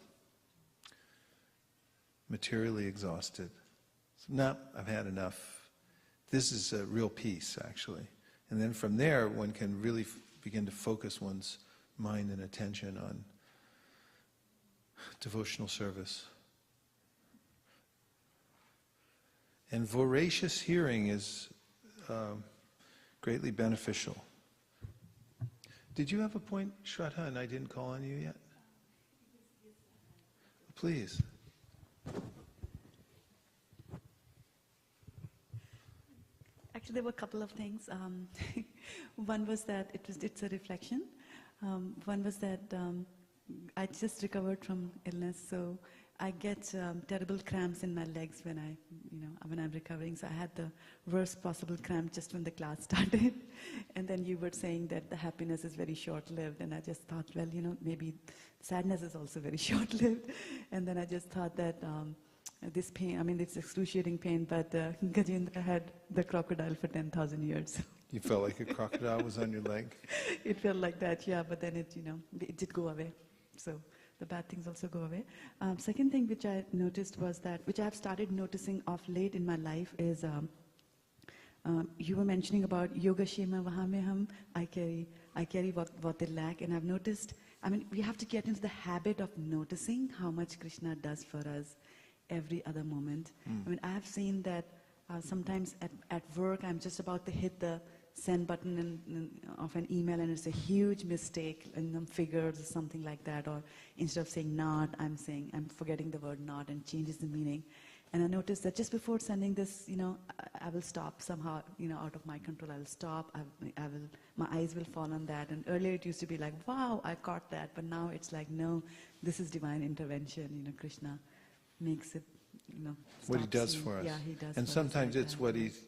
Materially exhausted. So, no, I've had enough. This is a real peace, actually. And then from there, one can really begin to focus one's mind and attention on devotional service. And voracious hearing is greatly beneficial. Did you have a point, Shraddha, and I didn't call on you yet? Please. Actually, there were a couple of things. One was that it's a reflection. One was that I just recovered from illness, so I get terrible cramps in my legs when I'm recovering. So I had the worst possible cramp just when the class started. And then you were saying that the happiness is very short-lived, and I just thought, well, maybe sadness is also very short-lived. And then I just thought that this pain, it's excruciating pain, but Gajendra had the crocodile for 10,000 years. You felt like a crocodile was on your leg? It felt like that, yeah, but then it did go away. So the bad things also go away. Second thing which I noticed was that, which I've started noticing of late in my life is, you were mentioning about yoga shema vahameham, I carry what they lack, and I've noticed, we have to get into the habit of noticing how much Krishna does for us every other moment. I have seen that sometimes at work I'm just about to hit the send button of an email and it's a huge mistake in some figures or something like that, or instead of saying not, I'm forgetting the word not and changes the meaning. And I noticed that just before sending this, I will stop somehow, out of my control. I'll stop. My eyes will fall on that. And earlier it used to be like, wow, I caught that. But now it's like, no, this is divine intervention. Krishna makes it, what he does for us. Yeah, he does. And sometimes it's what he's,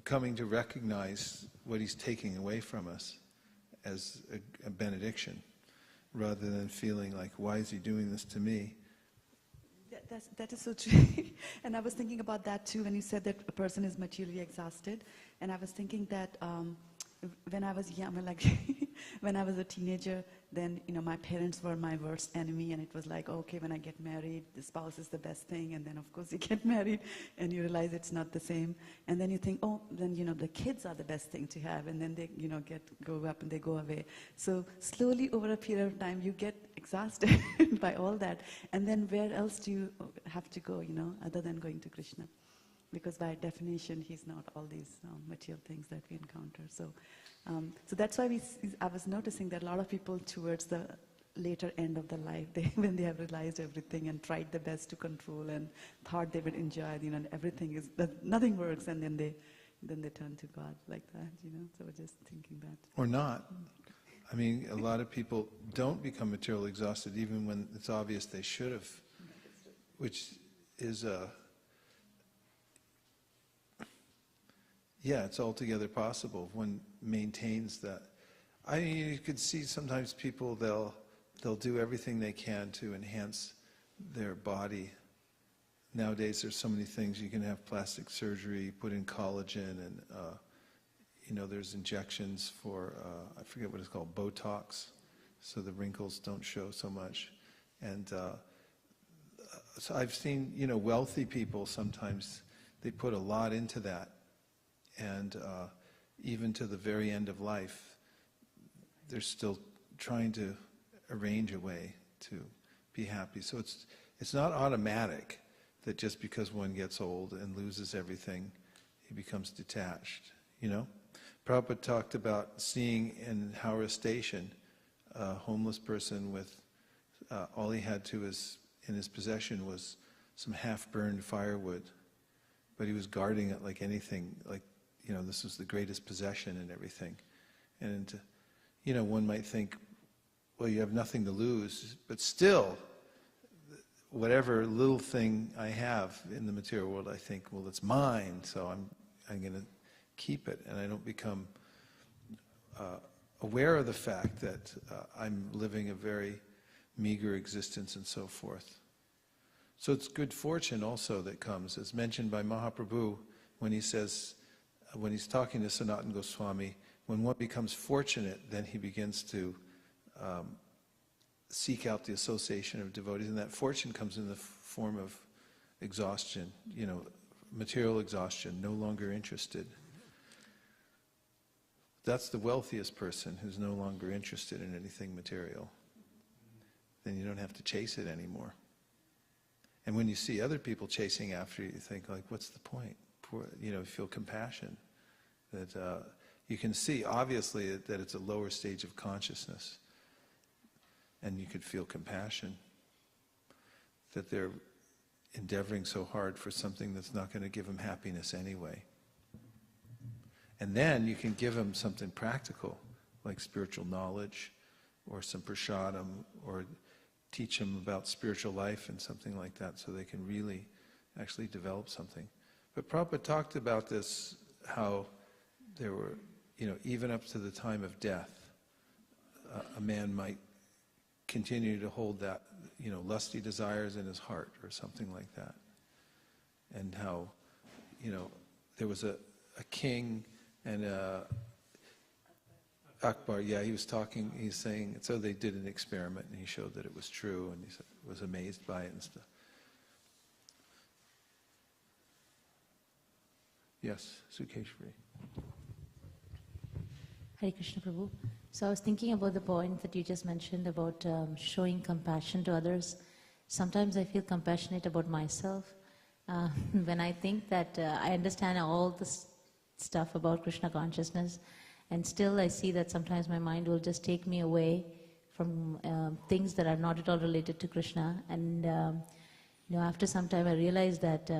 coming to recognize what he's taking away from us as a benediction, rather than feeling like, why is he doing this to me? That is so true. And I was thinking about that too when you said that a person is materially exhausted. And I was thinking that when I was young, when I was a teenager, then my parents were my worst enemy, and it was like, okay, when I get married, the spouse is the best thing, and then of course you get married and you realize it's not the same, and then you think, oh, then the kids are the best thing to have, and then they grow up and they go away. So slowly over a period of time you get exhausted by all that, and then where else do you have to go, other than going to Krishna? Because by definition, he's not all these material things that we encounter. So that's why I was noticing that a lot of people towards the later end of their life, when they have realized everything and tried the best to control and thought they would enjoy, everything nothing works, and then they turn to God like that, So we're just thinking that. Or not. A lot of people don't become materially exhausted even when it's obvious they should have, which is it's altogether possible if one maintains that. You could see sometimes people, they'll do everything they can to enhance their body. Nowadays there's so many things. You can have plastic surgery, put in collagen, and there's injections for, I forget what it's called, Botox, so the wrinkles don't show so much. And so I've seen, wealthy people sometimes, they put a lot into that. And even to the very end of life, they're still trying to arrange a way to be happy. So it's not automatic that just because one gets old and loses everything, he becomes detached, Prabhupada talked about seeing in Howrah Station a homeless person with all he had in his possession was some half-burned firewood, but he was guarding it like anything, like this was the greatest possession and everything. And, one might think, well, you have nothing to lose, but still, whatever little thing I have in the material world, I think, well, it's mine, so I'm going to keep it, and I don't become aware of the fact that I'm living a very meager existence and so forth. So it's good fortune also that comes, as mentioned by Mahaprabhu when he says, when he's talking to Sanatana Goswami, when one becomes fortunate, then he begins to seek out the association of devotees, and that fortune comes in the form of exhaustion, material exhaustion, no longer interested. That's the wealthiest person who's no longer interested in anything material. Then you don't have to chase it anymore. And when you see other people chasing after you, you think, like, what's the point? You feel compassion. That you can see, obviously, that it's a lower stage of consciousness. And you could feel compassion. That they're endeavoring so hard for something that's not going to give them happiness anyway. And then you can give them something practical, like spiritual knowledge, or some prasadam, or teach them about spiritual life and something like that, so they can really actually develop something. But Prabhupada talked about this, how there were, even up to the time of death, a man might continue to hold that, lusty desires in his heart or something like that. And how, there was a king and Akbar, he was talking, he's saying, so they did an experiment and he showed that it was true, and he was amazed by it and stuff. Yes, Sukeshwari. Hare Krishna Prabhu. So I was thinking about the point that you just mentioned about showing compassion to others. Sometimes I feel compassionate about myself when I think that I understand all this stuff about Krishna consciousness, and still I see that sometimes my mind will just take me away from things that are not at all related to Krishna. And after some time I realize that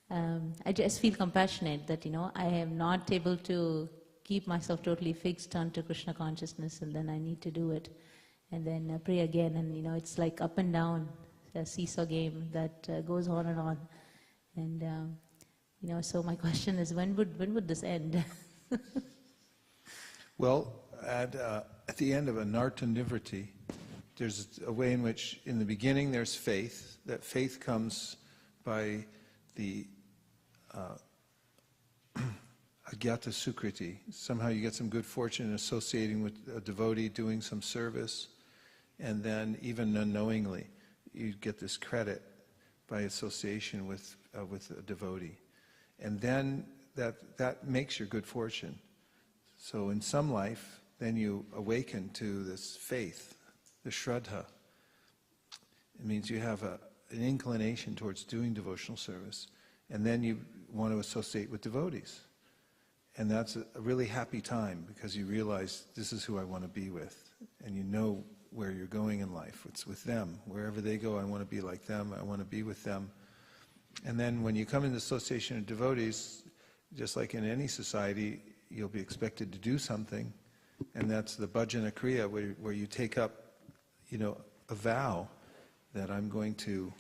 I just feel compassionate that I am not able to keep myself totally fixed onto Krishna consciousness, and then I need to do it, and then pray again, and it's like up and down, a seesaw game that goes on and on. And so my question is, when would this end? Well, at the end of Anartha Nivriti, there's a way in which, in the beginning, there's faith. That faith comes by the Agyata Sukriti. Somehow you get some good fortune in associating with a devotee, doing some service, and then even unknowingly, you get this credit by association with a devotee. And then that makes your good fortune. So in some life, then you awaken to this faith, the Shraddha. It means you have an inclination towards doing devotional service, and then you want to associate with devotees. And that's a really happy time, because you realize this is who I want to be with. And you know where you're going in life. It's with them. Wherever they go, I want to be like them. I want to be with them. And then when you come into association of devotees, just like in any society, you'll be expected to do something. And that's the bhajana kriya, where you take up, a vow that I'm going to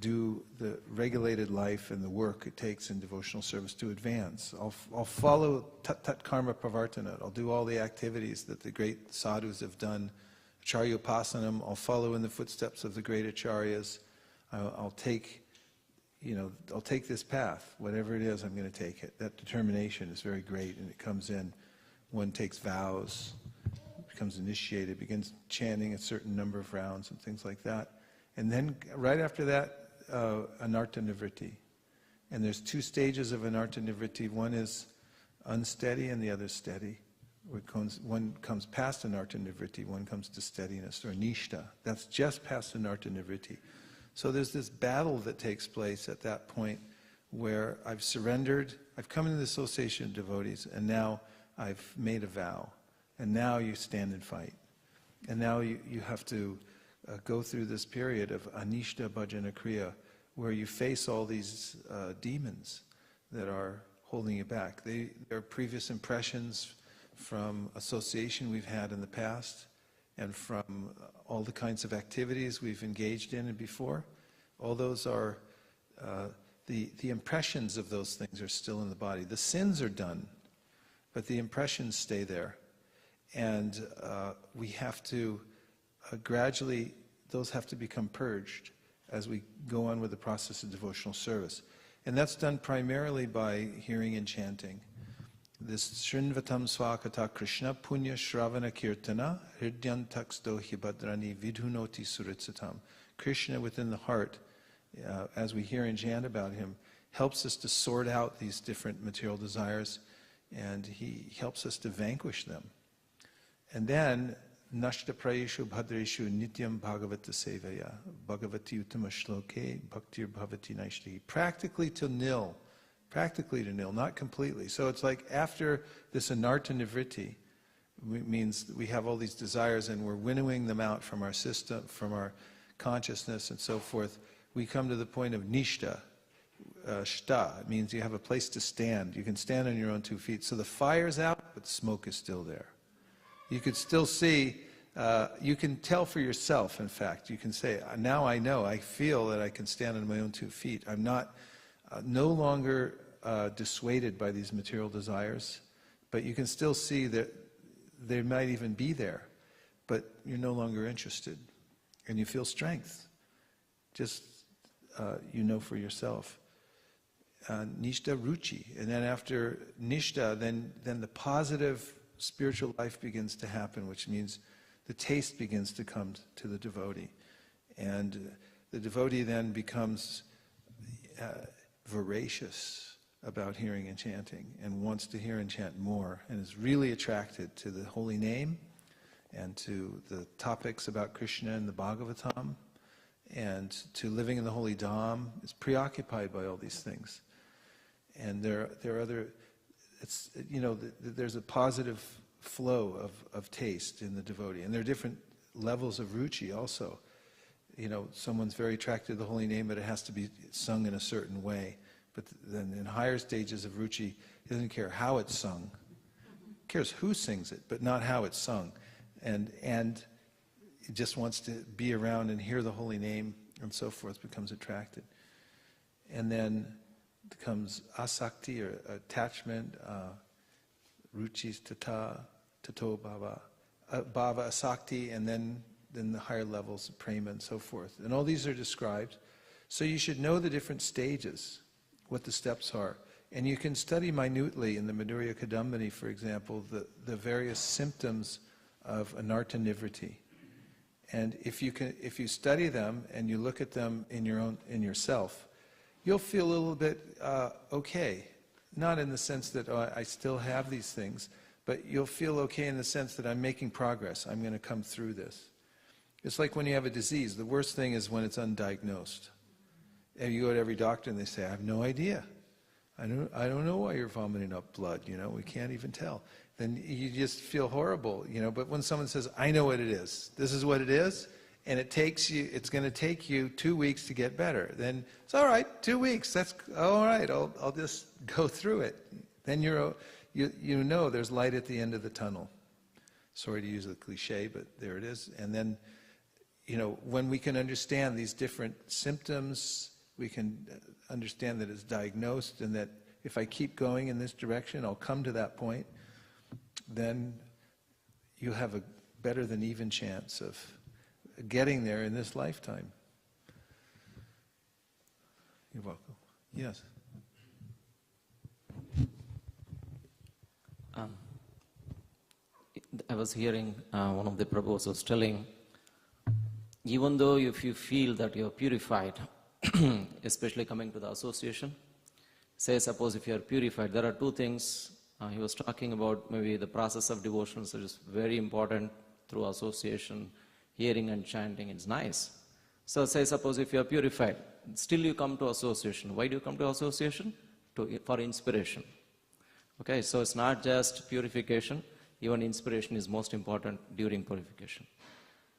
do the regulated life and the work it takes in devotional service to advance. I'll follow tat karma pravartana. I'll do all the activities that the great sadhus have done. Acharya upasanam, I'll follow in the footsteps of the great acharyas. I'll take this path. Whatever it is, I'm going to take it. That determination is very great, and it comes in. One takes vows, becomes initiated, begins chanting a certain number of rounds and things like that. And then right after that, Anartha Nivriti. And there's two stages of Anartha Nivriti. One is unsteady and the other steady. One comes past Anartha Nivriti, one comes to steadiness, or nishta. That's just past Anartha Nivriti. So there's this battle that takes place at that point where I've surrendered, I've come into the association of devotees, and now I've made a vow. And now you stand and fight. And now you have to go through this period of anishta bhajana kriya, where you face all these demons that are holding you back. They are previous impressions from association we've had in the past, and from all the kinds of activities we've engaged in before. All those are, the impressions of those things are still in the body. The sins are done, but the impressions stay there. And we have to gradually, those have to become purged as we go on with the process of devotional service. And that's done primarily by hearing and chanting. This Srinvatam Swakata Krishna Punya Shravana Kirtana Hridyantaksto Hibadrani Vidhunoti Suritsatam. Krishna within the heart, as we hear and chant about him, helps us to sort out these different material desires, and he helps us to vanquish them. And then, Nashta Prayeshu Bhadreshu Nityam Bhagavata Sevaya Bhagavati Uttama Shloke Bhaktir Bhavati Naishti. Practically to nil, not completely. So it's like after this anartha nivritti, means we have all these desires and we're winnowing them out from our system, from our consciousness and so forth, we come to the point of nishta. Shta, it means you have a place to stand. You can stand on your own 2 feet. So the fire's out, but smoke is still there. You could still see, you can tell for yourself, in fact. You can say, now I know, I feel that I can stand on my own 2 feet. I'm not, no longer dissuaded by these material desires, but you can still see that they might even be there, but you're no longer interested. And you feel strength. Just, you know for yourself. Nishta ruchi. And then after nishta, then the positive spiritual life begins to happen, which means the taste begins to come to the devotee. And the devotee then becomes voracious about hearing and chanting and wants to hear and chant more and is really attracted to the holy name and to the topics about Krishna and the Bhagavatam and to living in the holy Dham, is preoccupied by all these things. And there are other, it's, you know, there's a positive flow of taste in the devotee. And there are different levels of ruchi also. You know, someone's very attracted to the holy name, but it has to be sung in a certain way. But then in higher stages of ruchi, he doesn't care how it's sung. He cares who sings it, but not how it's sung. And he just wants to be around and hear the holy name and so forth, becomes attracted. And then comes asakti, or attachment, ruchis tata, tato bhava, bhava asakti, and then the higher levels of prema and so forth. And all these are described. So you should know the different stages, what the steps are. And you can study minutely in the Madhurya Kadambini, for example, the various symptoms of anartha nivritti. And if you study them and you look at them in yourself, you'll feel a little bit okay. Not in the sense that I still have these things, but you'll feel okay in the sense that I'm making progress. I'm going to come through this. It's like when you have a disease. The worst thing is when it's undiagnosed. And you go to every doctor and they say, I have no idea. I don't know why you're vomiting up blood, you know, we can't even tell. Then you just feel horrible, you know, but when someone says, I know what it is, this is what it is, and it's going to take you 2 weeks to get better, then it's all right, 2 weeks, that's all right, I'll just go through it. Then you know there's light at the end of the tunnel. Sorry to use the cliche, but there it is. And then, you know, when we can understand these different symptoms, we can understand that it's diagnosed and that if I keep going in this direction, I'll come to that point, then you have a better than even chance of getting there in this lifetime. You're welcome. Yes. I was hearing one of the Prabhus was telling, even though if you feel that you're purified, especially coming to the association, say suppose if you are purified, there are two things he was talking about, maybe the process of devotion, which is very important through association, hearing and chanting, it's nice. So say suppose if you are purified, still you come to association. Why do you come to association? For inspiration. Okay, so it's not just purification, even inspiration is most important during purification.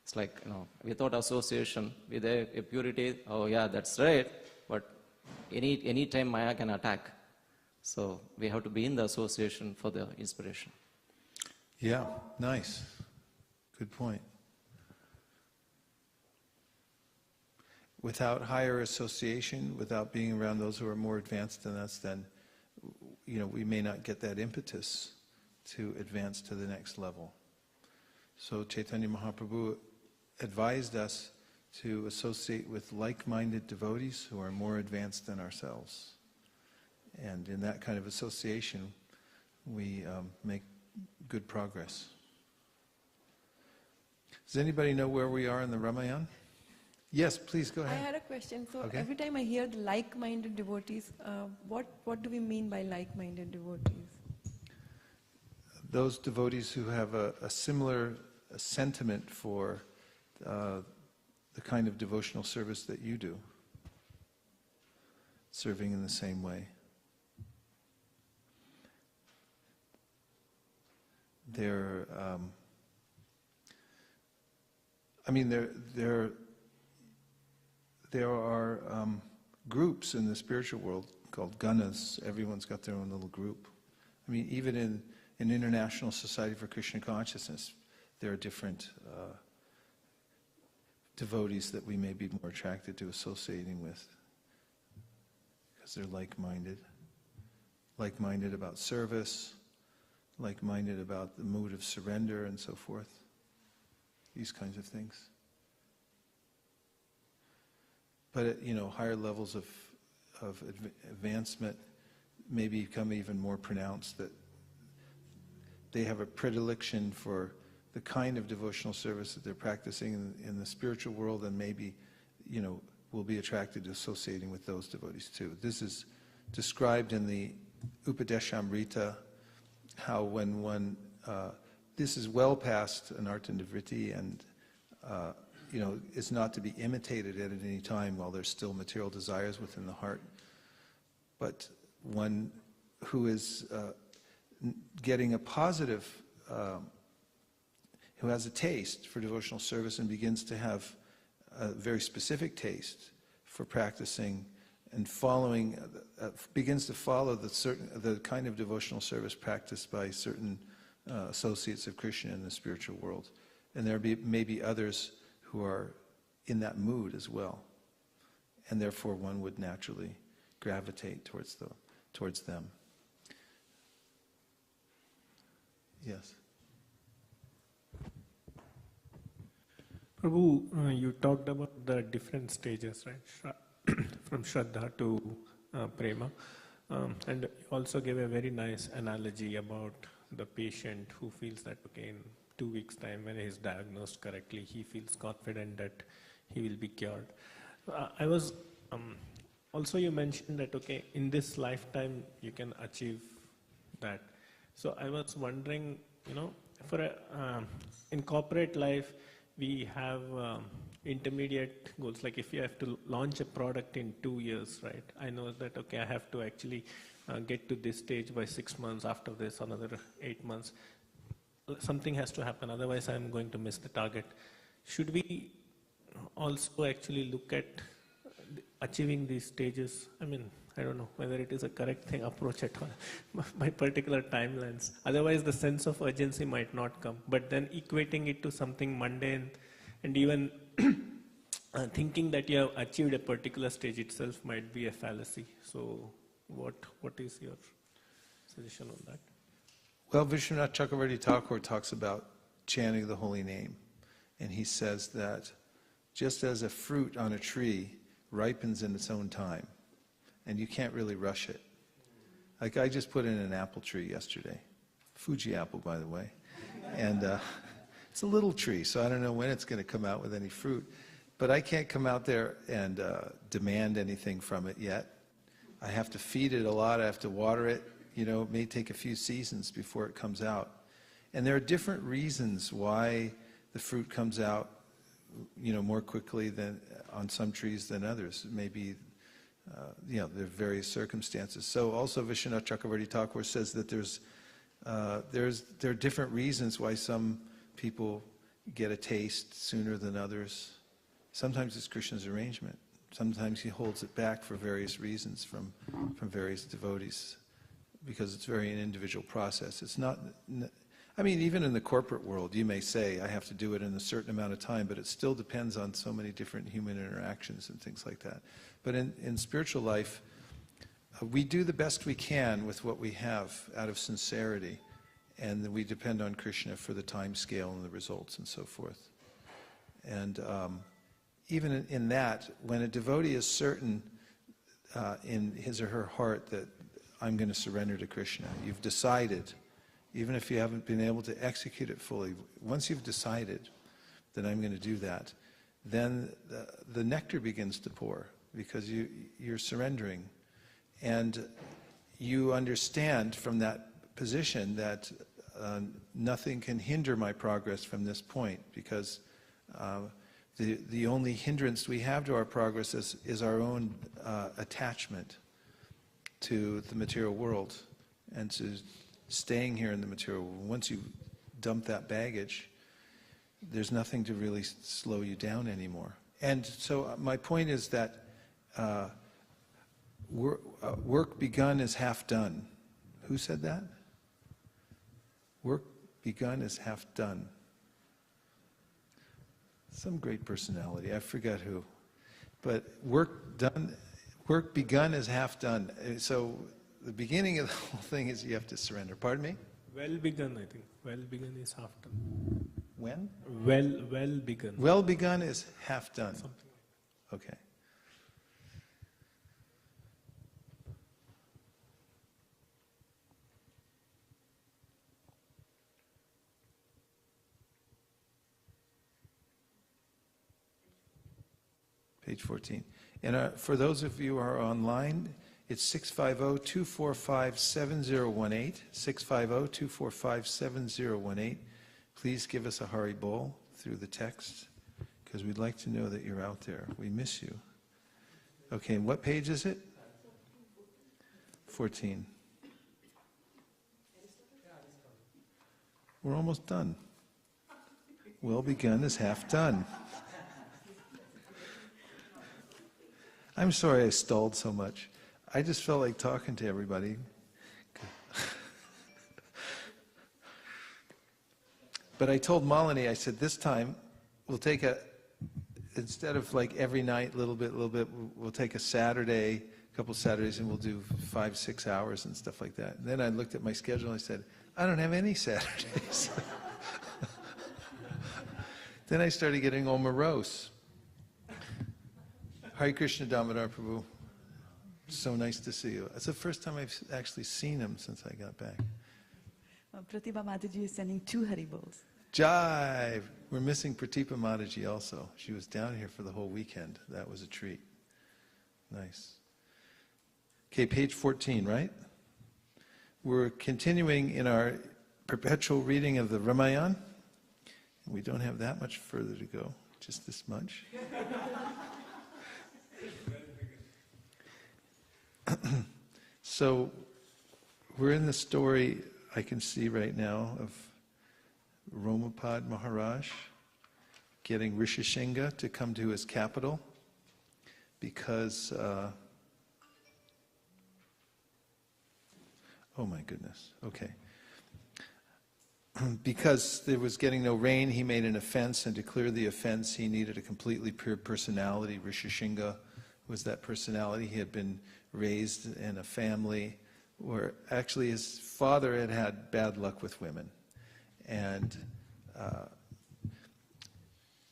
It's like, you know, without association, with a purity, oh yeah, that's right, but any time Maya can attack. So we have to be in the association for the inspiration. Yeah, nice. Good point. Without higher association, without being around those who are more advanced than us, then, you know, we may not get that impetus to advance to the next level. So Chaitanya Mahaprabhu advised us to associate with like-minded devotees who are more advanced than ourselves. And in that kind of association, we make good progress. Does anybody know where we are in the Ramayana? Yes, please go I ahead. had a question. So Okay. every time I hear the like-minded devotees, what do we mean by like-minded devotees? Those devotees who have a similar sentiment for the kind of devotional service that you do, serving in the same way. There are groups in the spiritual world called ganas. Everyone's got their own little group. I mean, even in International Society for Krishna Consciousness, there are different devotees that we may be more attracted to associating with because they're like-minded. Like-minded about service, like-minded about the mood of surrender and so forth. These kinds of things. But at, higher levels of advancement may become even more pronounced, that they have a predilection for the kind of devotional service that they're practicing in the spiritual world, and maybe, will be attracted to associating with those devotees too. This is described in the Upadeshamrita, how when one, this is well past an artha-nivritti, and is not to be imitated at any time while there's still material desires within the heart. But one who is getting a positive, who has a taste for devotional service and begins to have a very specific taste for practicing and following, begins to follow the kind of devotional service practiced by certain associates of Krishna in the spiritual world. And there may be others who are in that mood as well. And therefore one would naturally gravitate towards them. Yes. Prabhu, you talked about the different stages, right? From Shraddha to Prema. And you also gave a very nice analogy about the patient who feels that, okay, in 2 weeks' time, when he is diagnosed correctly, he feels confident that he will be cured. I was, also you mentioned that, okay, in this lifetime, you can achieve that. So I was wondering, for in corporate life, we have intermediate goals. Like if you have to launch a product in 2 years, right? I know that, okay, I have to actually get to this stage by 6 months, after this another 8 months. Something has to happen, otherwise I'm going to miss the target. Should we also actually look at achieving these stages? I mean, I don't know whether it is a correct approach at all, by particular timelines. Otherwise the sense of urgency might not come. But then equating it to something mundane, and even thinking that you have achieved a particular stage itself might be a fallacy. So what is your suggestion on that? Well, Vishwanath Chakravarti Thakur talks about chanting the holy name. And he says that just as a fruit on a tree ripens in its own time, and you can't really rush it. Like I just put in an apple tree yesterday. Fuji apple, by the way. And it's a little tree, so I don't know when it's going to come out with any fruit. But I can't come out there and demand anything from it yet. I have to feed it a lot. I have to water it. It may take a few seasons before it comes out. And there are different reasons why the fruit comes out, more quickly than on some trees than others. Maybe, there are various circumstances. So also Vishwanath Chakravarti Thakur says that there are different reasons why some people get a taste sooner than others. Sometimes it's Krishna's arrangement. Sometimes he holds it back for various reasons from various devotees, because it's very an individual process. It's not, even in the corporate world, you may say, I have to do it in a certain amount of time, but it still depends on so many different human interactions and things like that. But in spiritual life, we do the best we can with what we have out of sincerity, and we depend on Krishna for the time scale and the results and so forth. And even in that, when a devotee is certain in his or her heart that I'm going to surrender to Krishna, you've decided, even if you haven't been able to execute it fully, once you've decided that I'm going to do that, then the nectar begins to pour because you're surrendering. And you understand from that position that nothing can hinder my progress from this point, because the only hindrance we have to our progress is our own attachment to the material world and to staying here in the material world. Once you dump that baggage, there's nothing to really slow you down anymore. And so my point is that work begun is half done. Who said that? Work begun is half done. Some great personality, I forgot who. But work begun is half done. So the beginning of the whole thing is you have to surrender. Pardon me? Well begun, I think. Well begun is half done. When? Well begun. Well begun is half done. Something. Okay. Page 14. And for those of you who are online, it's 650-245-7018, 650-245-7018. Please give us a Hari Bol through the text, because we'd like to know that you're out there. We miss you. Okay, and what page is it? 14. We're almost done. Well begun is half done. I'm sorry I stalled so much. I just felt like talking to everybody. But I told Malini, I said, this time we'll take instead of like every night, little bit, we'll take a Saturday, a couple Saturdays, and we'll do 5-6 hours and stuff like that. And then I looked at my schedule and I said, I don't have any Saturdays. Then I started getting all morose. Hare Krishna Damodar Prabhu. So nice to see you. It's the first time I've actually seen him since I got back. Pratibha Mataji is sending 2 Haribols. Jive! We're missing Pratibha Mataji also. She was down here for the whole weekend. That was a treat. Nice. Okay, page 14, right? We're continuing in our perpetual reading of the Ramayana. We don't have that much further to go, just this much. So we're in the story I can see right now of Romapad Maharaj getting Rishishringa to come to his capital because, oh my goodness, okay. Because there was getting no rain, he made an offense, and to clear the offense, he needed a completely pure personality. Rishishringa was that personality. He had been raised in a family where actually his father had had bad luck with women. And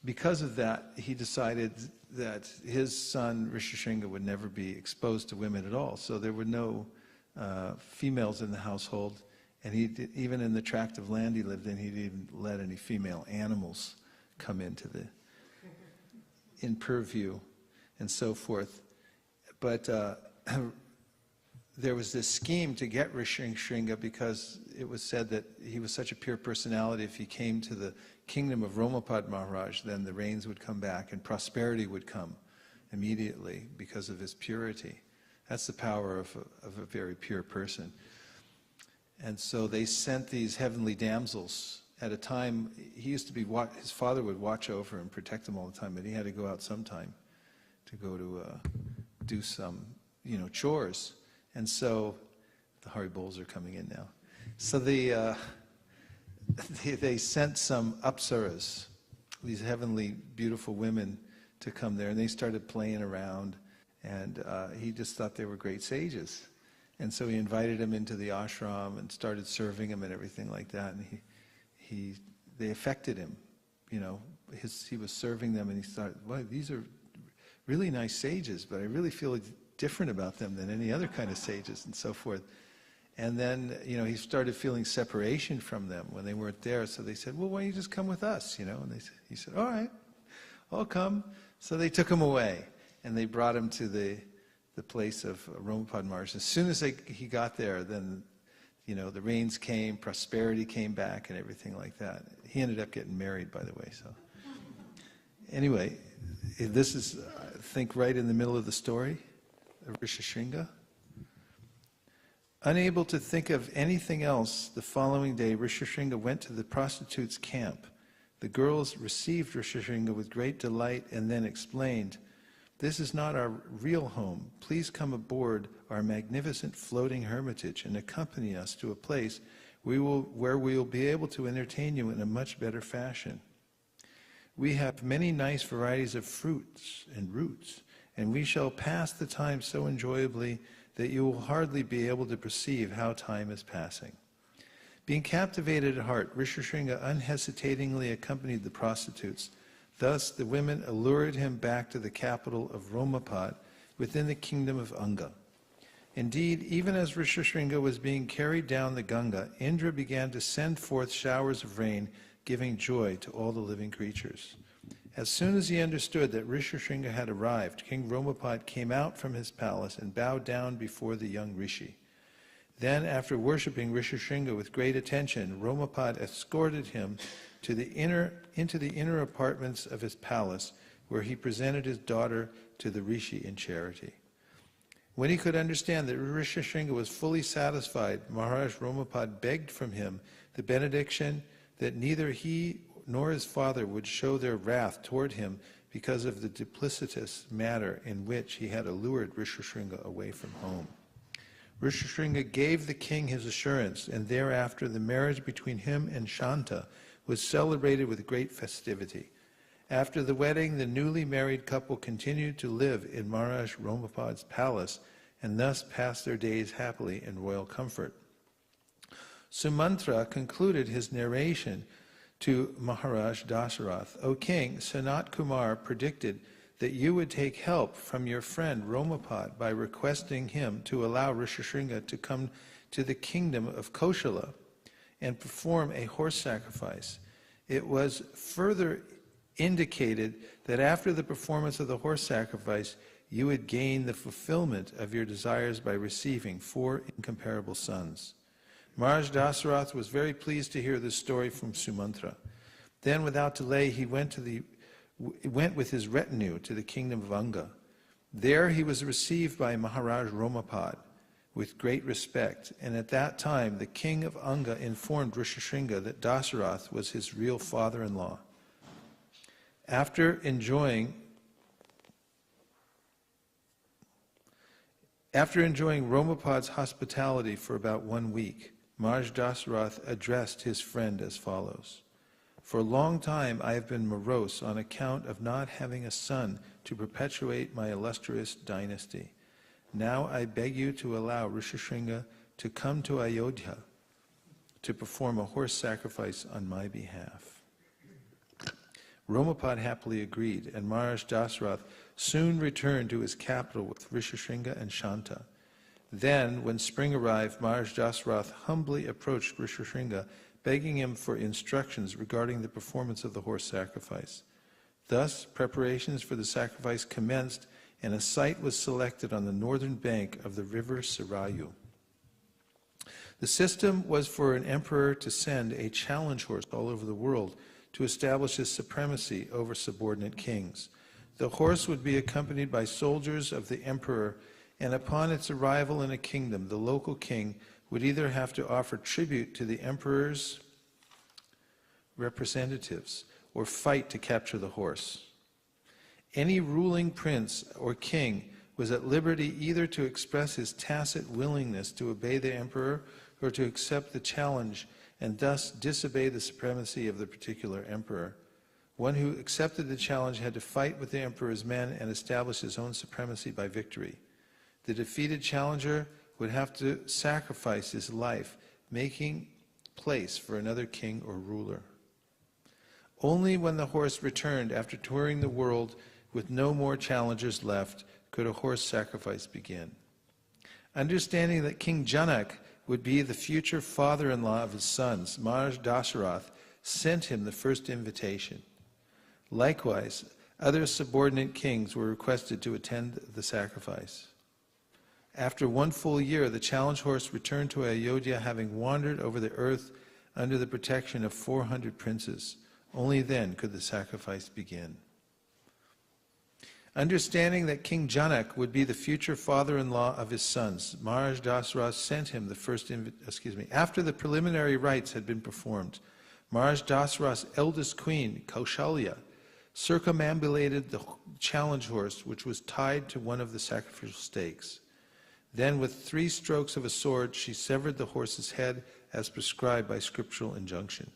because of that, he decided that his son, Rishishringa, would never be exposed to women at all. So there were no females in the household. And even in the tract of land he lived in, he didn't let any female animals come in purview and so forth. But there was this scheme to get Rishishringa because it was said that he was such a pure personality. If he came to the kingdom of Romapad Maharaj, then the rains would come back and prosperity would come immediately because of his purity. That's the power of a very pure person. And so they sent these heavenly damsels at a time. He used to be, his father would watch over and protect him all the time, but he had to go out sometime to go to do some, chores. And so the Hari Bols are coming in now. So they sent some apsaras, these heavenly beautiful women, to come there, and they started playing around, and he just thought they were great sages. And so he invited him into the ashram and started serving him and everything like that. And they affected him, he was serving them, and he thought, well, these are really nice sages, but I really feel different about them than any other kind of sages, and so forth. And then, he started feeling separation from them when they weren't there. So they said, well, why don't you just come with us, And he said, all right, I'll come. So they took him away, and they brought him to the place of Romapad Maharaj. As soon as he got there, then, the rains came, prosperity came back, and everything like that. He ended up getting married, by the way. So anyway, this is, I think, right in the middle of the story of Rishishringa. Unable to think of anything else, the following day, Rishishringa went to the prostitutes' camp. The girls received Rishishringa with great delight and then explained, "This is not our real home. Please come aboard our magnificent floating hermitage and accompany us to a place where we will be able to entertain you in a much better fashion. We have many nice varieties of fruits and roots, and we shall pass the time so enjoyably that you will hardly be able to perceive how time is passing." Being captivated at heart, Rishishringa unhesitatingly accompanied the prostitutes. Thus, the women allured him back to the capital of Romapad within the kingdom of Anga. Indeed, even as Rishishringa was being carried down the Ganga, Indra began to send forth showers of rain, giving joy to all the living creatures. As soon as he understood that Rishishringa had arrived, King Romapad came out from his palace and bowed down before the young rishi. Then, after worshipping Rishishringa with great attention, Romapad escorted him into the inner apartments of his palace, where he presented his daughter to the rishi in charity. When he could understand that Rishishringa was fully satisfied, Maharaj Romapad begged from him the benediction that neither he nor his father would show their wrath toward him because of the duplicitous manner in which he had allured Rishishringa away from home. Rishishringa gave the king his assurance, and thereafter the marriage between him and Shanta was celebrated with great festivity. After the wedding, the newly married couple continued to live in Maharaj Romapad's palace and thus passed their days happily in royal comfort. Sumantra concluded his narration to Maharaj Dasarath, "O king, Sanat Kumar predicted that you would take help from your friend Romapad by requesting him to allow Rishishringa to come to the kingdom of Koshala and perform a horse sacrifice. It was further indicated that after the performance of the horse sacrifice, you would gain the fulfillment of your desires by receiving 4 incomparable sons." Maharaj Dasarath was very pleased to hear this story from Sumantra. Then, without delay, he went with his retinue to the kingdom of Anga. There he was received by Maharaj Romapad with great respect, and at that time the king of Anga informed Rishishringa that Dasarath was his real father-in-law. After enjoying Romapad's hospitality for about 1 week, Maharaj Dasarath addressed his friend as follows: "For a long time I have been morose on account of not having a son to perpetuate my illustrious dynasty. Now I beg you to allow Rishishringa to come to Ayodhya to perform a horse sacrifice on my behalf." Romapad happily agreed, and Maharaj Dasarath soon returned to his capital with Rishishringa and Shanta. Then, when spring arrived, Maharaj Dasarath humbly approached Rishishringa, begging him for instructions regarding the performance of the horse sacrifice. Thus, preparations for the sacrifice commenced, and a site was selected on the northern bank of the river Sarayu. The system was for an emperor to send a challenge horse all over the world to establish his supremacy over subordinate kings. The horse would be accompanied by soldiers of the emperor, and upon its arrival in a kingdom, the local king would either have to offer tribute to the emperor's representatives or fight to capture the horse. Any ruling prince or king was at liberty either to express his tacit willingness to obey the emperor or to accept the challenge and thus disobey the supremacy of the particular emperor. One who accepted the challenge had to fight with the emperor's men and establish his own supremacy by victory. The defeated challenger would have to sacrifice his life, making place for another king or ruler. Only when the horse returned after touring the world with no more challengers left could a horse sacrifice begin. Understanding that King Janak would be the future father-in-law of his sons, Maharaj Dasarath sent him the first invitation. Likewise, other subordinate kings were requested to attend the sacrifice. After 1 full year, the challenge horse returned to Ayodhya, having wandered over the earth under the protection of 400 princes. Only then could the sacrifice begin. Understanding that King Janak would be the future father-in-law of his sons, Maharaj Dasarath sent him the first After the preliminary rites had been performed, Maharaj Dasarath's eldest queen, Kaushalya, circumambulated the challenge horse, which was tied to one of the sacrificial stakes. Then, with 3 strokes of a sword, she severed the horse's head as prescribed by scriptural injunction.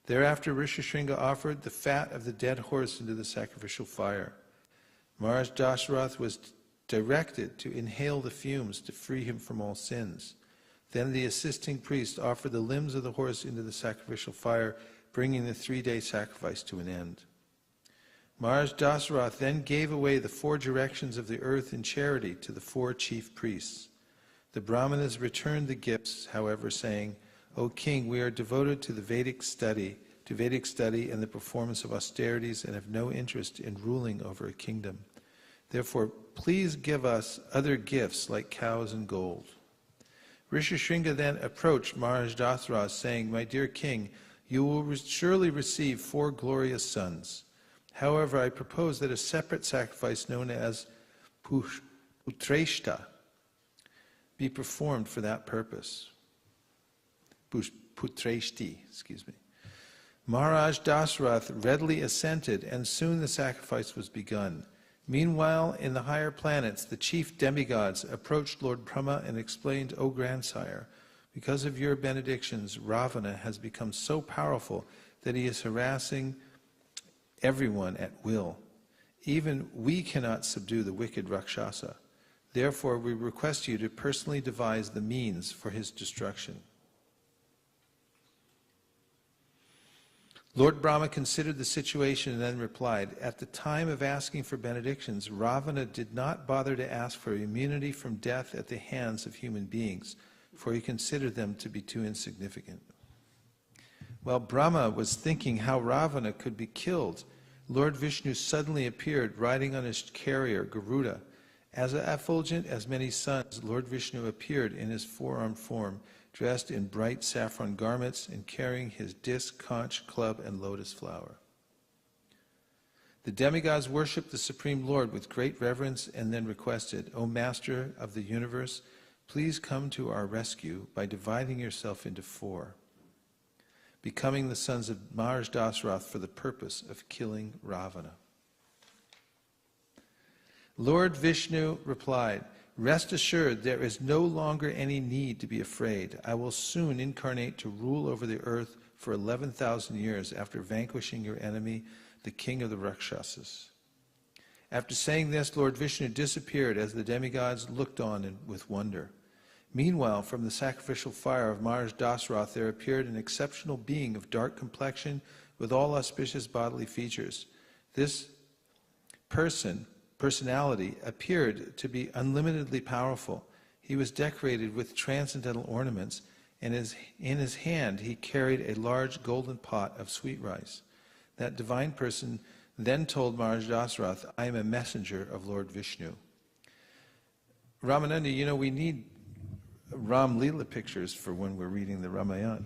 Thereafter, Rishishringa offered the fat of the dead horse into the sacrificial fire. Maharaj Dasarath was directed to inhale the fumes to free him from all sins. Then the assisting priest offered the limbs of the horse into the sacrificial fire, bringing the 3-day sacrifice to an end. Maharaj Dasarath then gave away the 4 directions of the earth in charity to the 4 chief priests. The Brahmanas returned the gifts, however, saying, "O king, we are devoted to the Vedic study, and the performance of austerities, and have no interest in ruling over a kingdom. Therefore, please give us other gifts like cows and gold." Rishishringa then approached Maharaj Dasarath, saying, "My dear king, you will surely receive 4 glorious sons. However, I propose that a separate sacrifice known as Putreshta be performed for that purpose." Putreshti, excuse me. Maharaj Dasarath readily assented, and soon the sacrifice was begun. Meanwhile, in the higher planets, the chief demigods approached Lord Brahma and explained, "O grandsire, because of your benedictions, Ravana has become so powerful that he is harassing everyone at will. Even we cannot subdue the wicked Rakshasa. Therefore, we request you to personally devise the means for his destruction." Lord Brahma considered the situation and then replied, "At the time of asking for benedictions, Ravana did not bother to ask for immunity from death at the hands of human beings, for he considered them to be too insignificant." While Brahma was thinking how Ravana could be killed, Lord Vishnu suddenly appeared riding on his carrier, Garuda. As effulgent as many suns, Lord Vishnu appeared in his 4-armed form, dressed in bright saffron garments and carrying his disc, conch, club, and lotus flower. The demigods worshipped the Supreme Lord with great reverence and then requested, "O Master of the universe, please come to our rescue by dividing yourself into 4, becoming the sons of Maharaj Dasarath for the purpose of killing Ravana." Lord Vishnu replied, "Rest assured, there is no longer any need to be afraid. I will soon incarnate to rule over the earth for 11,000 years after vanquishing your enemy, the king of the Rakshasas." After saying this, Lord Vishnu disappeared as the demigods looked on with wonder. Meanwhile, from the sacrificial fire of Maharaj Dasarath, there appeared an exceptional being of dark complexion with all auspicious bodily features. This personality appeared to be unlimitedly powerful. He was decorated with transcendental ornaments, and in his hand he carried a large golden pot of sweet rice. That divine person then told Maharaj Dasarath, "I am a messenger of Lord Vishnu." Ramananda, you know, we need Ram Leela pictures for when we're reading the Ramayana.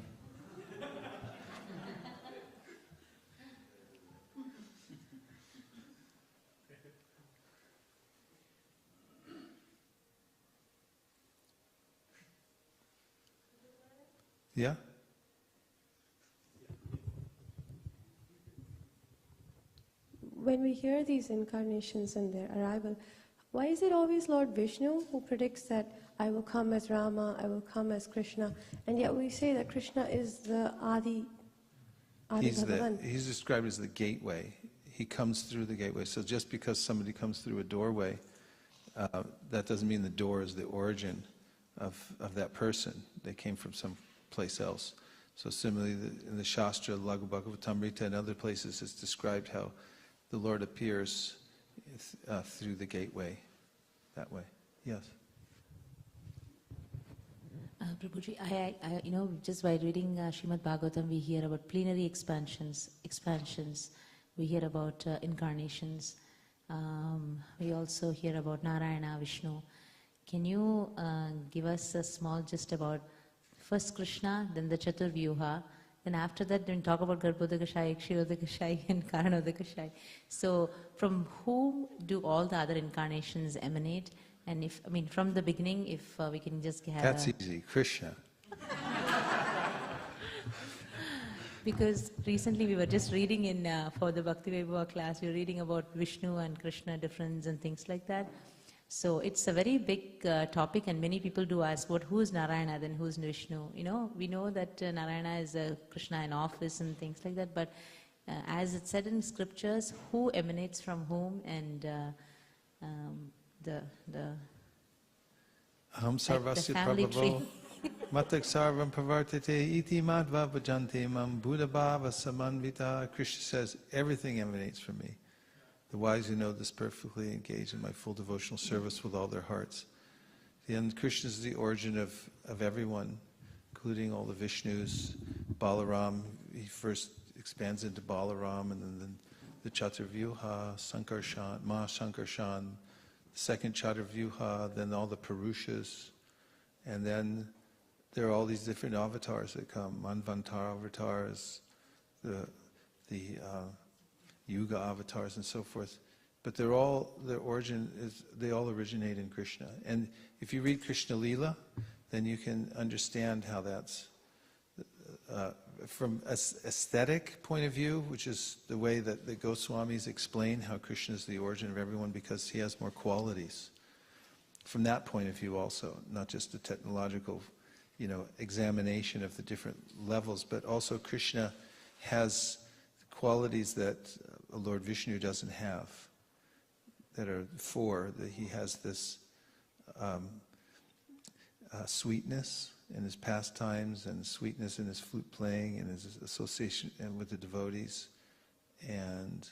Yeah? When we hear these incarnations and their arrival, why is it always Lord Vishnu who predicts that I will come as Rama, I will come as Krishna, and yet we say that Krishna is the Adi Bhagavan? He's described as the gateway. He comes through the gateway. So just because somebody comes through a doorway, that doesn't mean the door is the origin of that person. They came from some place else. So similarly, in the Shastra, Laghu Bhagavatamrita, and other places, it's described how the Lord appears through the gateway, that way. Yes? Prabhuji, just by reading Srimad Bhagavatam, we hear about plenary expansions. We hear about incarnations. We also hear about Narayana, Vishnu. Can you give us a small gist about first Krishna, then the Chaturvyuha, then after that, then talk about Garbhodakashai, Kshirodakashai, and Karanodakashai. So, from whom do all the other incarnations emanate? And from the beginning, if we can just have That's easy, Krishna. Because recently we were just reading for the Bhakti Vaibhava class, we were reading about Vishnu and Krishna difference and things like that. So it's a very big topic, and many people do ask, who is Narayana, then who is Vishnu? We know that Narayana is Krishna in office and things like that, but as it's said in scriptures, who emanates from whom, and the Aham sarvasya family prabhavo tree. matak sarvam pravartate iti madhva bhajante mam buddhabhava samanvita. Krishna says, everything emanates from me. The wise who know this perfectly engage in my full devotional service with all their hearts. And Krishna is the origin of everyone, including all the Vishnus. Balaram, he first expands into Balaram, and then the Chaturvyuha, Sankarshan, Mahasankarshan, the second Chaturvyuha, then all the Purushas, and then there are all these different avatars that come, Manvantara avatars, the Yuga avatars and so forth. But their origin they all originate in Krishna. And if you read Krishna Lila, then you can understand how that's, from an aesthetic point of view, which is the way that the Goswamis explain how Krishna is the origin of everyone, because he has more qualities. From that point of view also, not just the technological, examination of the different levels, but also Krishna has qualities that Lord Vishnu doesn't have, that are four, that he has this sweetness in his pastimes, and sweetness in his flute playing, and his association with the devotees, and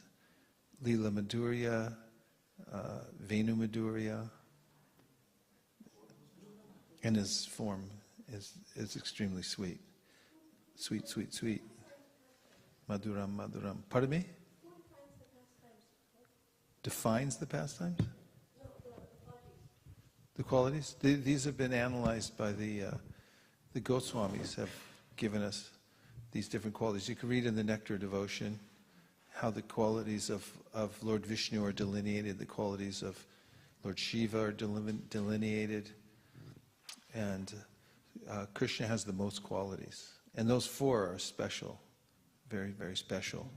Lila Madhurya, Venu Madhurya, and his form is extremely sweet. Sweet, sweet, sweet. Madhuram, Madhuram. Pardon me? Defines the pastimes? The qualities? These have been analyzed by the Goswamis, have given us these different qualities. You can read in the Nectar Devotion how the qualities of Lord Vishnu are delineated, the qualities of Lord Shiva are delineated, and Krishna has the most qualities. And those four are special. Very, very special.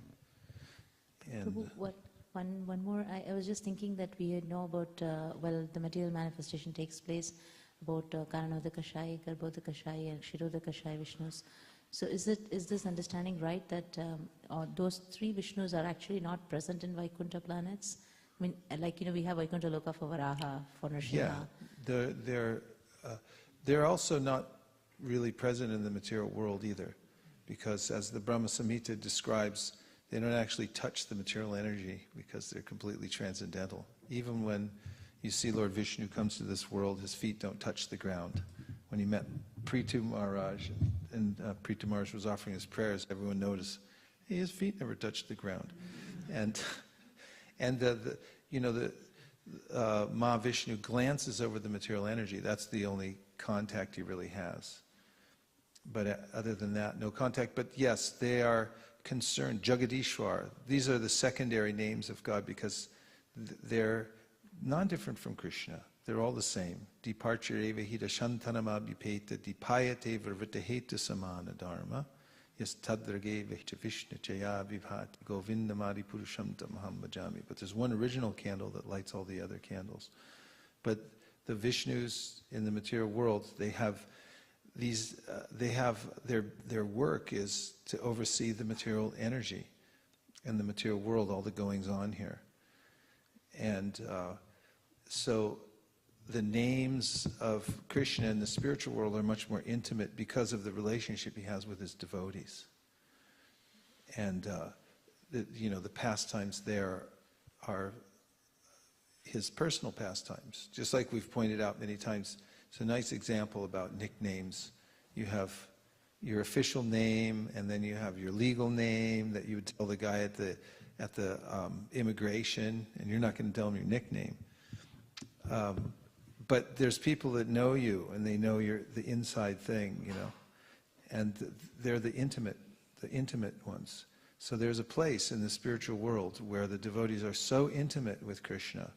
And Prabhu, one more. I was just thinking that we know about, the material manifestation takes place about Karanodakashai, Garbhodakashai, and Kshirodakashai Vishnus. So is this understanding right, that those three Vishnus are actually not present in Vaikuntha planets? We have Vaikuntha Loka for Varaha, for Nrsimha. Yeah, they're also not really present in the material world either, because as the Brahma Samhita describes, they don't actually touch the material energy because they're completely transcendental. Even when you see Lord Vishnu comes to this world, his feet don't touch the ground. When he met Prithu Maharaj, and Prithu Maharaj was offering his prayers, everyone noticed, hey, his feet never touched the ground. And Mahavishnu glances over the material energy. That's the only contact he really has. But other than that, no contact. But yes, they are concerned. Jagadishwar, these are the secondary names of God because they're non-different from Krishna. They're all the same. Departure eva hita shantanama vipeta dipayate varvitaheta samana dharma yas tadrage vihta vishnu jaya vibhati govindamadi purusham tamaham bhajami. But there's one original candle that lights all the other candles. But the Vishnus in the material world, they have their work is to oversee the material energy and the material world, all the goings on here. And so the names of Krishna in the spiritual world are much more intimate because of the relationship he has with his devotees. And the pastimes there are his personal pastimes. Just like we've pointed out many times, it's a nice example about nicknames. You have your official name, and then you have your legal name that you would tell the guy at the immigration, and you're not going to tell him your nickname. But there's people that know you, and they know the inside thing, and they're the intimate ones. So there's a place in the spiritual world where the devotees are so intimate with Krishna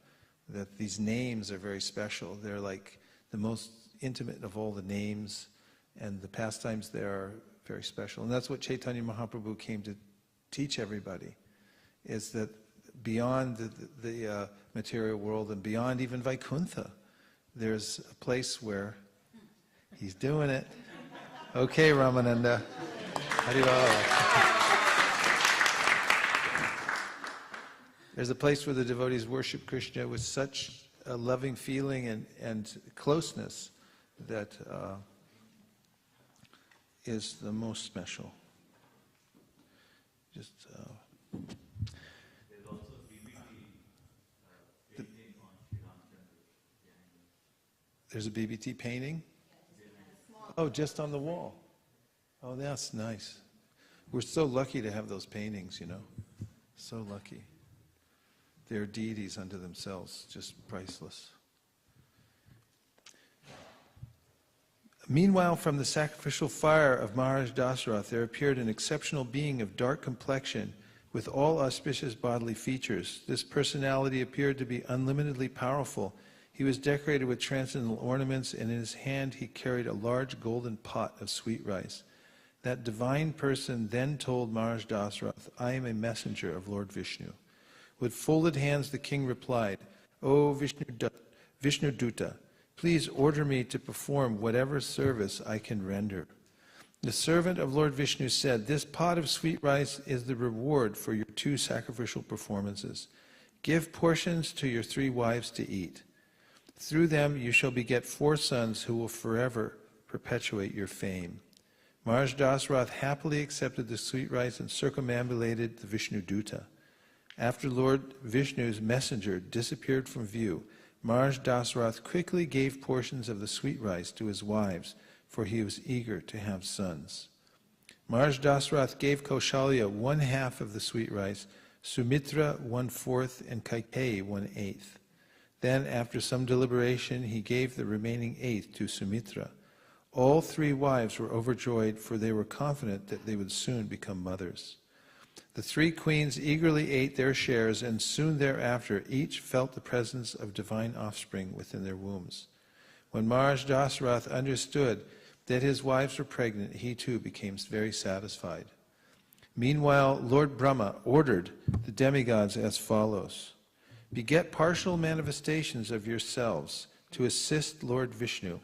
that these names are very special. They're like the most intimate of all the names, and the pastimes there are very special. And that's what Chaitanya Mahaprabhu came to teach everybody, is that beyond the material world and beyond even Vaikuntha, there's a place where he's doing it. Okay, Ramananda. Harival. There's a place where the devotees worship Krishna with such a loving feeling and closeness that is the most special. There's also BBT painting on Sri Ramchandra. There's a BBT painting? Oh, just on the wall. Oh, that's nice. We're so lucky to have those paintings, So lucky. They're deities unto themselves, just priceless. Meanwhile, from the sacrificial fire of Maharaj Dasarath, there appeared an exceptional being of dark complexion with all auspicious bodily features. This personality appeared to be unlimitedly powerful. He was decorated with transcendental ornaments, and in his hand he carried a large golden pot of sweet rice. That divine person then told Maharaj Dasarath, "I am a messenger of Lord Vishnu." With folded hands the king replied, "O Vishnuduta, please order me to perform whatever service I can render." The servant of Lord Vishnu said, "This pot of sweet rice is the reward for your 2 sacrificial performances. Give portions to your 3 wives to eat. Through them you shall beget 4 sons who will forever perpetuate your fame." Maharaj Dasarath happily accepted the sweet rice and circumambulated the Vishnuduta. After Lord Vishnu's messenger disappeared from view, Maharaj Dasarath quickly gave portions of the sweet rice to his wives, for he was eager to have sons. Maharaj Dasarath gave Kaushalya 1/2 of the sweet rice, Sumitra 1/4, and Kaikeyi 1/8. Then, after some deliberation, he gave the remaining 1/8 to Sumitra. All 3 wives were overjoyed, for they were confident that they would soon become mothers. The 3 queens eagerly ate their shares, and soon thereafter each felt the presence of divine offspring within their wombs. When Maharaj Dasarath understood that his wives were pregnant, he too became very satisfied. Meanwhile, Lord Brahma ordered the demigods as follows: "Beget partial manifestations of yourselves to assist Lord Vishnu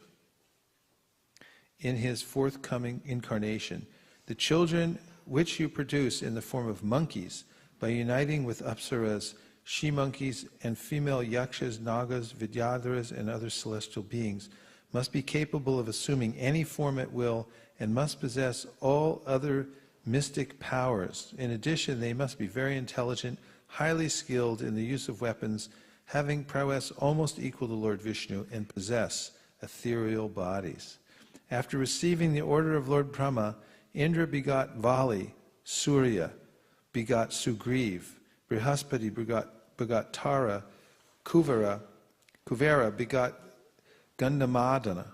in his forthcoming incarnation. The children which you produce in the form of monkeys, by uniting with apsaras, she-monkeys, and female yakshas, nagas, vidyadharas, and other celestial beings, must be capable of assuming any form at will and must possess all other mystic powers. In addition, they must be very intelligent, highly skilled in the use of weapons, having prowess almost equal to Lord Vishnu, and possess ethereal bodies." After receiving the order of Lord Brahma, Indra begot Vali, Surya begot Sugriv, Brihaspati begot Tara, Kuvera begot Gandamada,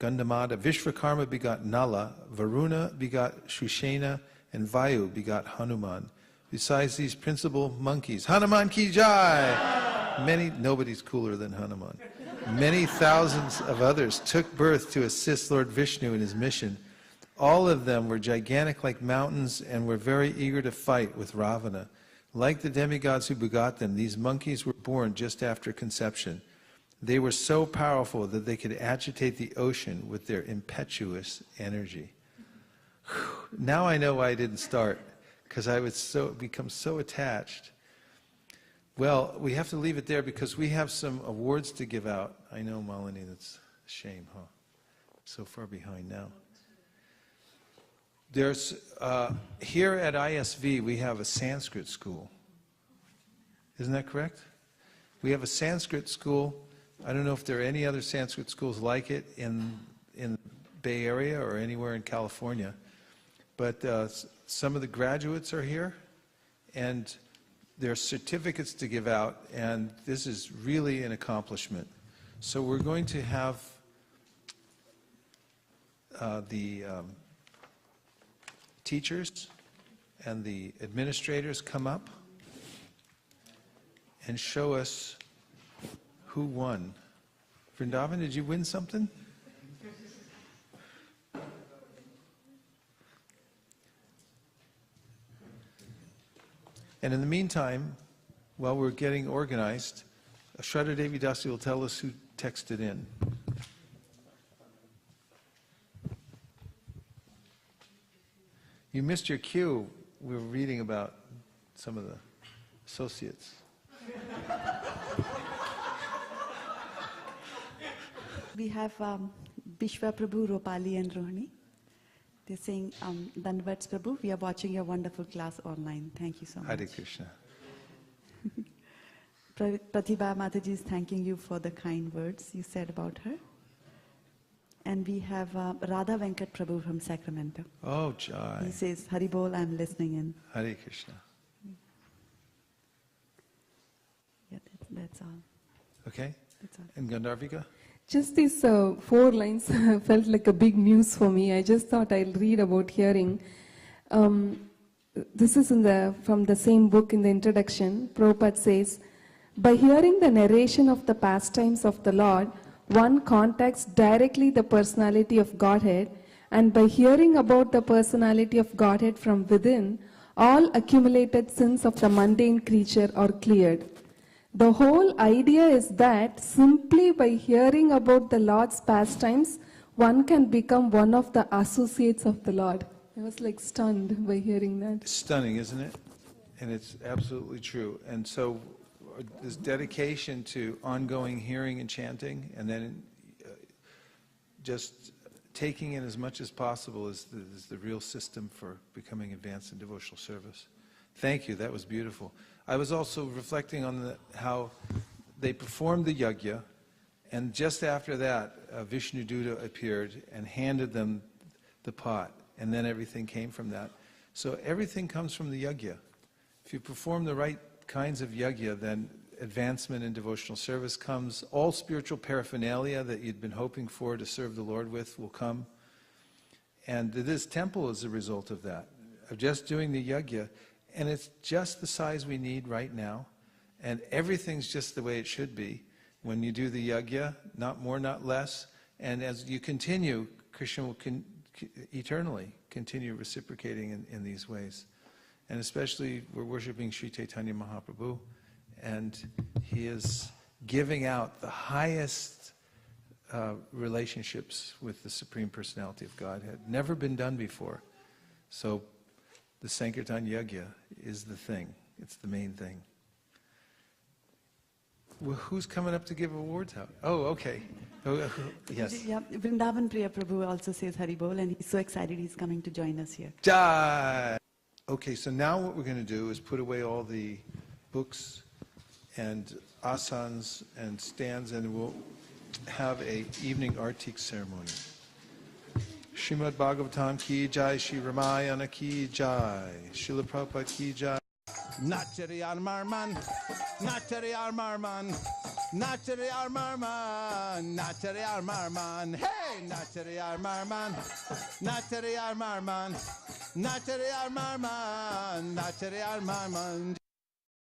Vishvakarma begot Nala, Varuna begot Shushena, and Vayu begot Hanuman. Besides these principal monkeys, Hanuman ki jai! Nobody's cooler than Hanuman. Many thousands of others took birth to assist Lord Vishnu in his mission. All of them were gigantic like mountains and were very eager to fight with Ravana. Like the demigods who begot them, these monkeys were born just after conception. They were so powerful that they could agitate the ocean with their impetuous energy. Now I know why I didn't start, because I would become so attached. Well, we have to leave it there because we have some awards to give out. I know, Malini, that's a shame, huh? So far behind now. There's, here at ISV, we have a Sanskrit school. Isn't that correct? We have a Sanskrit school. I don't know if there are any other Sanskrit schools like it in the Bay Area or anywhere in California. But some of the graduates are here, and there are certificates to give out, and this is really an accomplishment. So we're going to have the teachers and the administrators come up and show us who won. Vrindavan, did you win something? And in the meantime, while we're getting organized, Shraddha Devi Dasi will tell us who texted in. You missed your cue. We were reading about some of the associates. We have Bishwa Prabhu, Ropali and Rohini. They're saying, Danvats Prabhu, we are watching your wonderful class online. Thank you so much. Hare Krishna. Pratibha Mataji is thanking you for the kind words you said about her. And we have Radha Venkat Prabhu from Sacramento. Oh, Jai. He says, Hari Bol, I'm listening in. Hare Krishna. Yeah, that's all. Okay. That's all. And Gandharvika? Just these 4 lines felt like a big news for me. I just thought I'll read about hearing. This is from the same book in the introduction. Prabhupada says, by hearing the narration of the pastimes of the Lord, one contacts directly the personality of Godhead, and by hearing about the personality of Godhead from within, all accumulated sins of the mundane creature are cleared. The whole idea is that simply by hearing about the Lord's pastimes, one can become one of the associates of the Lord. I was like stunned by hearing that. It's stunning, isn't it? And it's absolutely true. And so this dedication to ongoing hearing and chanting, and then just taking in as much as possible is the real system for becoming advanced in devotional service. Thank you, that was beautiful. I was also reflecting on how they performed the yajna, and just after that, Vishnu Duta appeared and handed them the pot, and then everything came from that. So everything comes from the yajna. If you perform the right kinds of yajna, then advancement in devotional service comes. All spiritual paraphernalia that you'd been hoping for to serve the Lord with will come. And this temple is a result of that, of just doing the yajna. And it's just the size we need right now. And everything's just the way it should be. When you do the yajna, not more, not less. And as you continue, Krishna will eternally continue reciprocating in these ways. And especially, we're worshiping Sri Chaitanya Mahaprabhu. And he is giving out the highest relationships with the Supreme Personality of Godhead. Never been done before. So the Sankirtan Yajna is the thing. It's the main thing. Well, who's coming up to give awards out? Oh, okay. Yes. Yeah, Vrindavan Priya Prabhu also says Hari Bol, and he's so excited he's coming to join us here. Jai! Okay, so now what we're going to do is put away all the books and asanas and stands, and we'll have a evening artik ceremony. Srimad Bhagavatam ki jai, Shri Ramayana ki jai, Srila Prabhupada ki jai. Nachari Armarman, Nachari Armarman, Nachari Armarman, Nachari Armarman, hey, Nachari Armarman, Nachari Armarman, Nachari Armarman, Nachari Armarman.